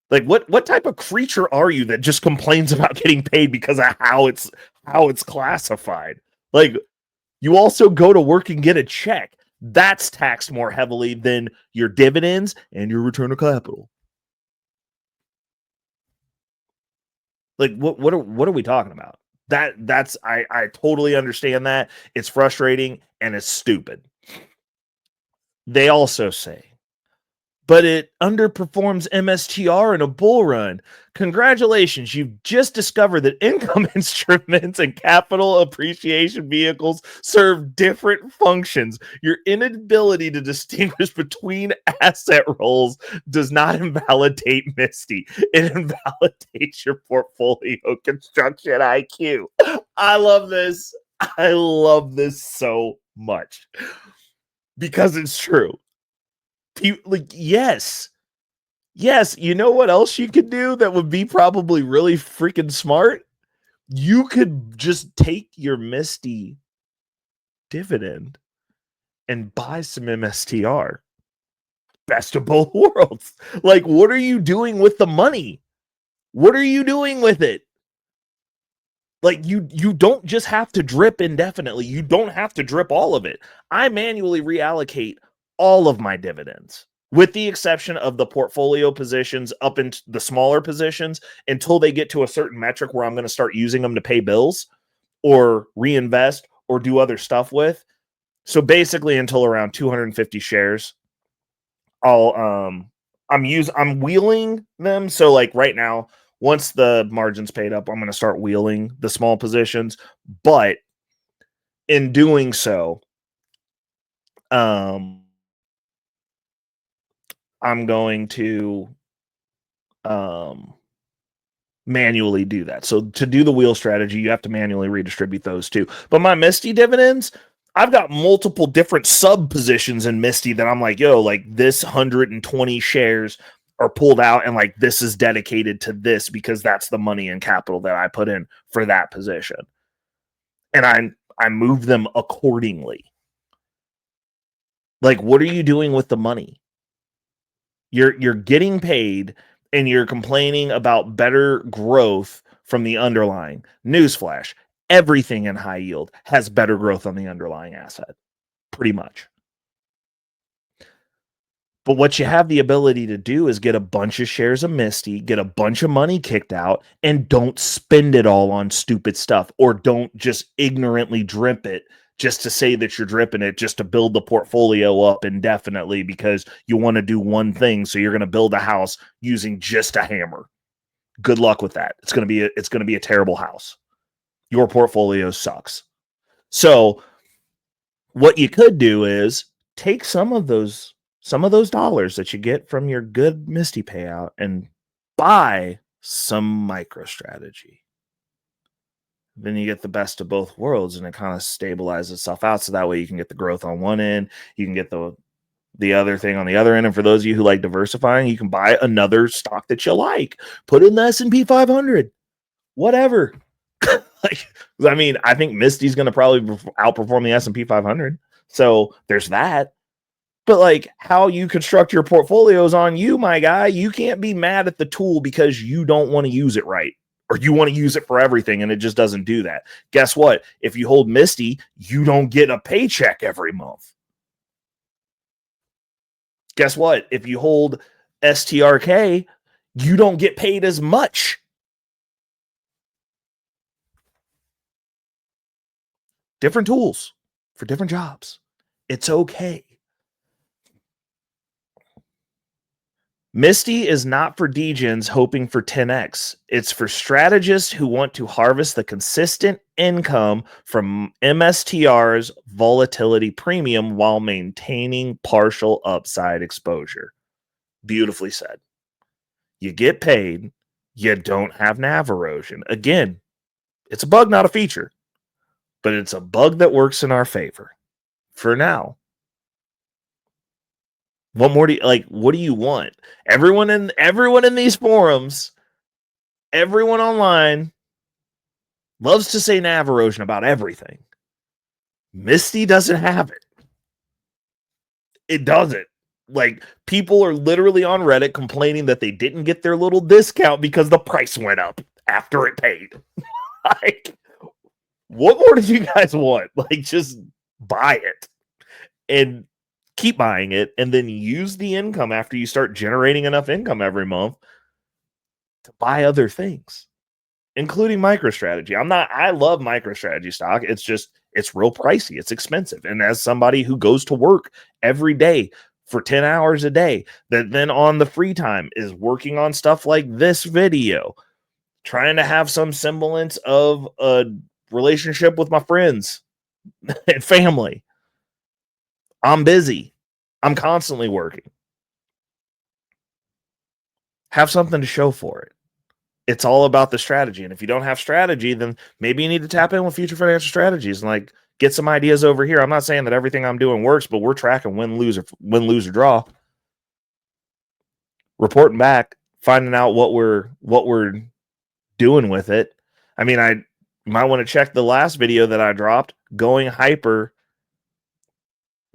Like, what type of creature are you that just complains about getting paid because of how it's classified? Like, you also go to work and get a check. That's taxed more heavily than your dividends and your return of capital. Like, what are we talking about? That's I totally understand that. It's frustrating and it's stupid. They also say, but it underperforms MSTR in a bull run. Congratulations, you've just discovered that income instruments and capital appreciation vehicles serve different functions. Your inability to distinguish between asset roles does not invalidate MSTY. It invalidates your portfolio construction IQ. I love this. I love this so much because it's true. Like, yes, you know what else you could do that would be probably really freaking smart? You could just take your MSTY dividend and buy some MSTR. Best of both worlds. Like, what are you doing with the money? What are you doing with it? Like, you don't just have to drip indefinitely. You don't have to drip all of it. I manually reallocate all of my dividends, with the exception of the portfolio positions up into the smaller positions, until they get to a certain metric where I'm going to start using them to pay bills or reinvest or do other stuff with. So basically until around 250 shares, I'm wheeling them. So like right now, once the margin's paid up, I'm going to start wheeling the small positions, but in doing so, I'm going to manually do that. So to do the wheel strategy, you have to manually redistribute those too. But my MSTY dividends, I've got multiple different sub positions in MSTY that I'm like, yo, like this 120 shares are pulled out, and like this is dedicated to this because that's the money and capital that I put in for that position. And I move them accordingly. Like, what are you doing with the money? You're getting paid and you're complaining about better growth from the underlying. Newsflash, everything in high yield has better growth on the underlying asset, pretty much. But what you have the ability to do is get a bunch of shares of MSTY, get a bunch of money kicked out, and don't spend it all on stupid stuff, or don't just ignorantly drip it just to say that you're dripping it, just to build the portfolio up indefinitely because you want to do one thing. So you're going to build a house using just a hammer. Good luck with that. It's going to be a terrible house. Your portfolio sucks. So what you could do is take some of those dollars that you get from your good MSTY payout and buy some MicroStrategy. Then you get the best of both worlds, and it kind of stabilizes itself out. So that way you can get the growth on one end, you can get the other thing on the other end. And for those of you who like diversifying, you can buy another stock that you like, put in the S&P 500, whatever. Like, I mean, I think MSTY is going to probably outperform the S&P 500. So there's that. But like, how you construct your portfolio is on you, my guy. You can't be mad at the tool because you don't want to use it right, or you want to use it for everything and it just doesn't do that. Guess what? If you hold MSTY, you don't get a paycheck every month. Guess what? If you hold STRK, you don't get paid as much. different tools for different jobs. It's okay. MSTY is not for degens hoping for 10x. It's for strategists who want to harvest the consistent income from MSTR's volatility premium while maintaining partial upside exposure. Beautifully said. You get paid, you don't have NAV erosion. Again, it's a bug, not a feature, but it's a bug that works in our favor for now. What more do you like? What do you want? Everyone in these forums, everyone online loves to say NAV erosion about everything. MSTY doesn't have it. It doesn't. Like, people are literally on Reddit complaining that they didn't get their little discount because the price went up after it paid. Like, what more do you guys want? Like, just buy it and keep buying it, and then use the income after you start generating enough income every month to buy other things, including MicroStrategy. I love MicroStrategy stock. It's real pricey. It's expensive. And as somebody who goes to work every day for 10 hours a day, that then on the free time is working on stuff like this video, trying to have some semblance of a relationship with my friends and family. I'm busy. I'm constantly working. Have something to show for it. It's all about the strategy. And if you don't have strategy, then maybe you need to tap in with Future Financial Strategies and like get some ideas over here. I'm not saying that everything I'm doing works, but we're tracking win, lose, or draw. Reporting back, finding out what we're doing with it. I mean, I might want to check the last video that I dropped, going hyper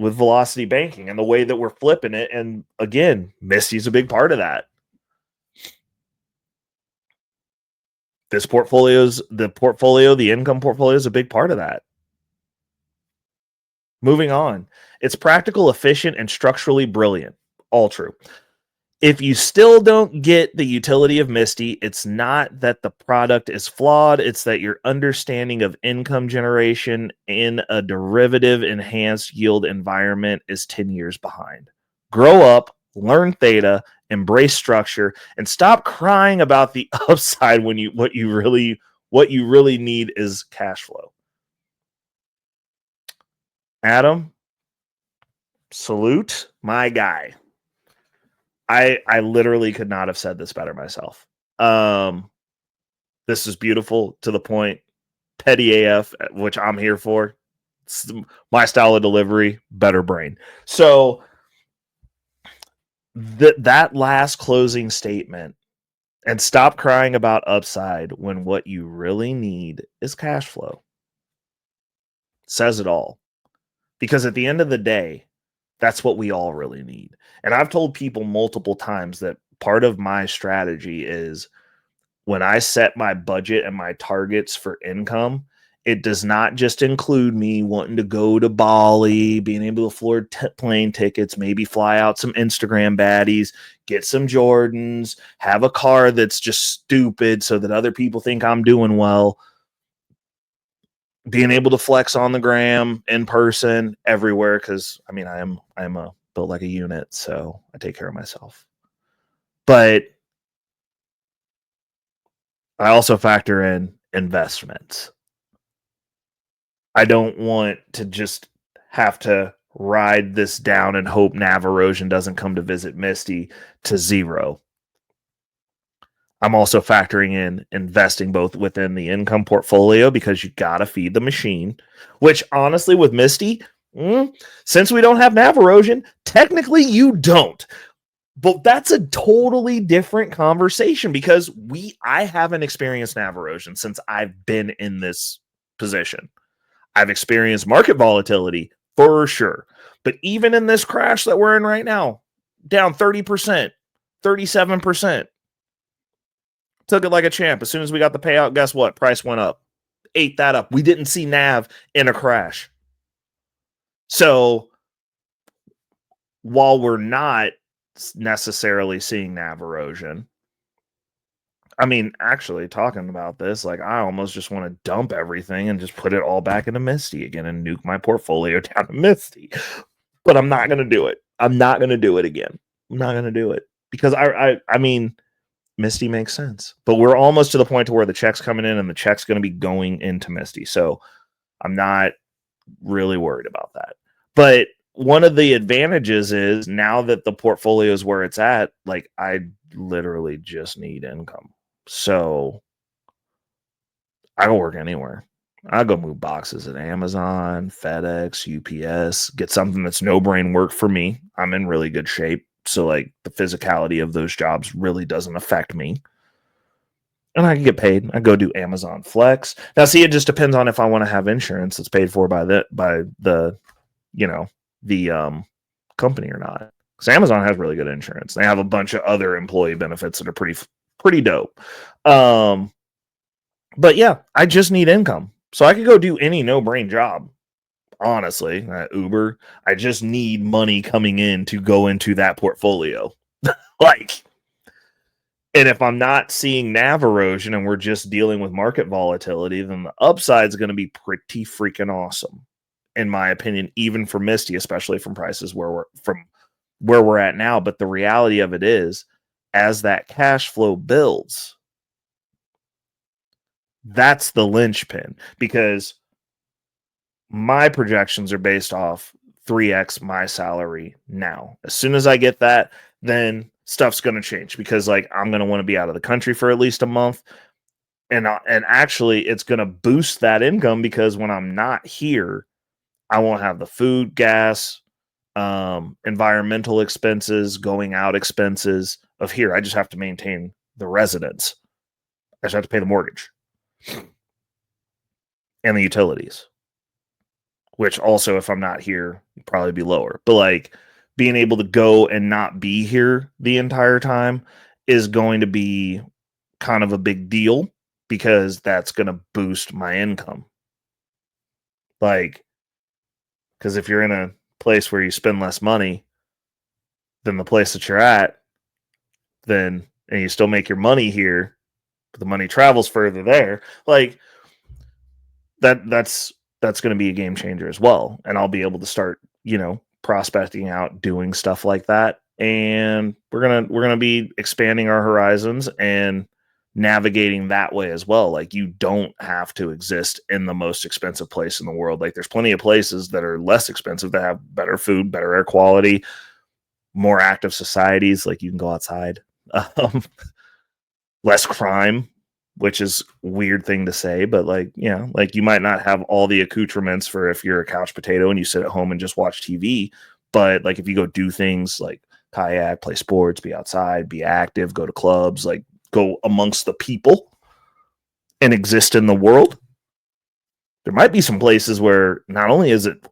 with velocity banking and the way that we're flipping it. And again, MSTY's a big part of that. The income portfolio is a big part of that. Moving on. It's practical, efficient, and structurally brilliant. All true. If you still don't get the utility of MSTY, it's not that the product is flawed. It's that your understanding of income generation in a derivative enhanced yield environment is 10 years behind. Grow up, learn theta, embrace structure, and stop crying about the upside when what you really need is cash flow. Adam, salute, my guy. I literally could not have said this better myself. This is beautiful, to the point, petty AF, which I'm here for. It's my style of delivery, better brain. So that last closing statement, and stop crying about upside when what you really need is cash flow, says it all. Because at the end of the day, that's what we all really need. And I've told people multiple times that part of my strategy is when I set my budget and my targets for income, it does not just include me wanting to go to Bali, being able to afford plane tickets, maybe fly out some Instagram baddies, get some Jordans, have a car that's just stupid so that other people think I'm doing well. Being able to flex on the gram, in person, everywhere, because I mean, I am built like a unit, so I take care of myself. But I also factor in investments. I don't want to just have to ride this down and hope NAV erosion doesn't come to visit MSTY to zero. I'm also factoring in investing both within the income portfolio, because you got to feed the machine, which honestly with MSTY, since we don't have NAV erosion, technically you don't. But that's a totally different conversation, because I haven't experienced NAV erosion since I've been in this position. I've experienced market volatility for sure. But even in this crash that we're in right now, down 30%, 37%. Took it like a champ. As soon as we got the payout, guess what? Price went up. Ate that up. We didn't see NAV in a crash. So while we're not necessarily seeing NAV erosion, I mean, actually, talking about this, like, I almost just want to dump everything and just put it all back into Misty again and nuke my portfolio down to Misty. But I'm not going to do it. I'm not going to do it again. I'm not going to do it because I mean, Misty makes sense. But we're almost to the point to where the check's coming in and the check's going to be going into Misty. So I'm not really worried about that. But one of the advantages is now that the portfolio is where it's at, like, I literally just need income. So I go work anywhere. I go move boxes at Amazon, FedEx, UPS, get something that's no brain work for me. I'm in really good shape. So like the physicality of those jobs really doesn't affect me. And I can get paid. I go do Amazon Flex. Now see, it just depends on if I want to have insurance that's paid for by the company or not. Because Amazon has really good insurance. They have a bunch of other employee benefits that are pretty dope. But yeah, I just need income. So I could go do any no-brain job. Honestly, Uber, I just need money coming in to go into that portfolio. Like, and if I'm not seeing NAV erosion and we're just dealing with market volatility, then the upside is going to be pretty freaking awesome, in my opinion, even for Misty, especially from prices where we're at now. But the reality of it is, as that cash flow builds, that's the linchpin, because my projections are based off 3x my salary now. As soon as I get that, then stuff's going to change, because like I'm going to want to be out of the country for at least a month. And actually it's going to boost that income, because when I'm not here, I won't have the food, gas, environmental expenses, going out expenses of here. I just have to maintain the residence. I just have to pay the mortgage and the utilities, which also, if I'm not here, would probably be lower. But like being able to go and not be here the entire time is going to be kind of a big deal, because that's going to boost my income. Like, because if you're in a place where you spend less money than the place that you're at, then, and you still make your money here, but the money travels further there, like that's going to be a game changer as well. And I'll be able to start, prospecting out, doing stuff like that. And we're going to be expanding our horizons and navigating that way as well. Like, you don't have to exist in the most expensive place in the world. Like, there's plenty of places that are less expensive that have better food, better air quality, more active societies. Like, you can go outside, less crime, which is a weird thing to say, but like, like you might not have all the accoutrements for if you're a couch potato and you sit at home and just watch TV. But like, if you go do things like kayak, play sports, be outside, be active, go to clubs, like go amongst the people and exist in the world, there might be some places where not only is it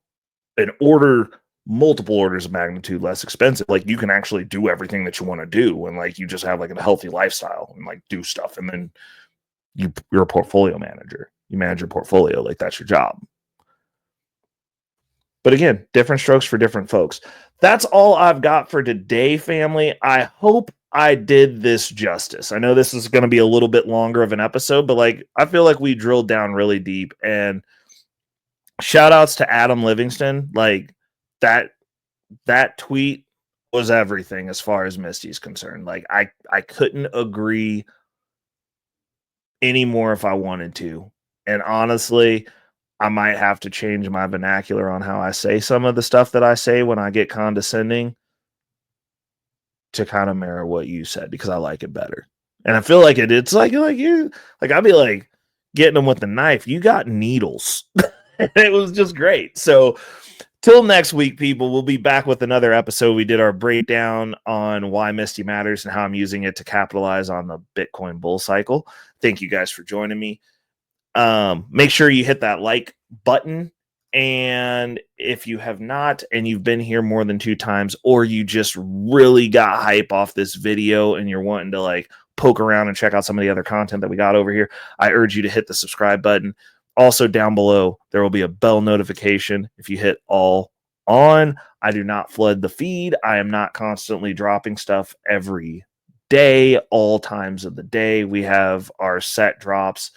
multiple orders of magnitude less expensive, like you can actually do everything that you want to do, and like you just have like a healthy lifestyle and like do stuff, and then you're a portfolio manager. You manage your portfolio, like that's your job. But again, different strokes for different folks. That's all I've got for today, family. I hope I did this justice. I know this is going to be a little bit longer of an episode, but like I feel like we drilled down really deep. And shout outs to Adam Livingston. Like that tweet was everything as far as Misty's concerned. Like I couldn't agree anymore if I wanted to. And honestly, I might have to change my vernacular on how I say some of the stuff that I say when I get condescending to kind of mirror what you said, because I like it better. And I feel like it's like you, like I'd be like getting them with the knife. You got needles. It was just great. So till next week, people, we'll be back with another episode. We did our breakdown on why Misty matters and how I'm using it to capitalize on the Bitcoin bull cycle. Thank you guys for joining me. Make sure you hit that like button. And if you have not, and you've been here more than 2 times, or you just really got hype off this video and you're wanting to like poke around and check out some of the other content that we got over here, I urge you to hit the subscribe button. Also down below, there will be a bell notification. If you hit all on, I do not flood the feed. I am not constantly dropping stuff every day, all times of the day. We have our set drops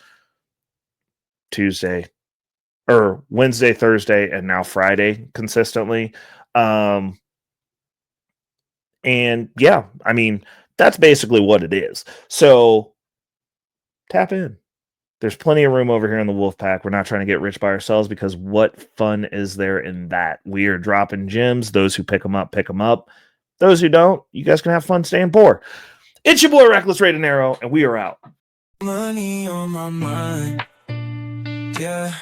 Tuesday or Wednesday, Thursday, and now Friday consistently. And yeah, I mean, that's basically what it is. So tap in. There's plenty of room over here in the wolf pack. We're not trying to get rich by ourselves, because what fun is there in that? We are dropping gems. Those who pick them up, pick them up. Those who don't, you guys can have fun staying poor. It's your boy Reckless Ray Dinero, and we are out. Money on my mind, yeah.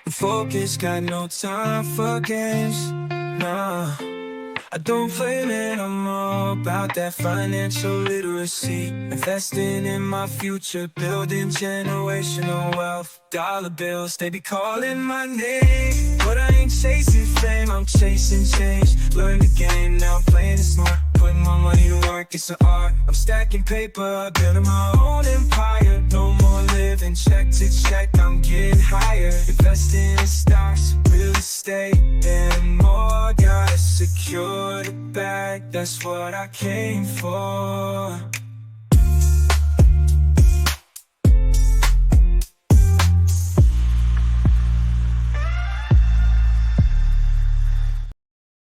Focus, got no time for games, nah. I don't play, man, I'm all about that financial literacy. Investing in my future, building generational wealth. Dollar bills, they be calling my name, but I ain't chasing fame, I'm chasing change. Learn the game, now I'm playing it smart. Putting my money to work, it's an art. I'm stacking paper, building my own empire. No more living check to check, I'm getting higher. Investing in stocks, real estate, and more. Gotta secure the bag, that's what I came for.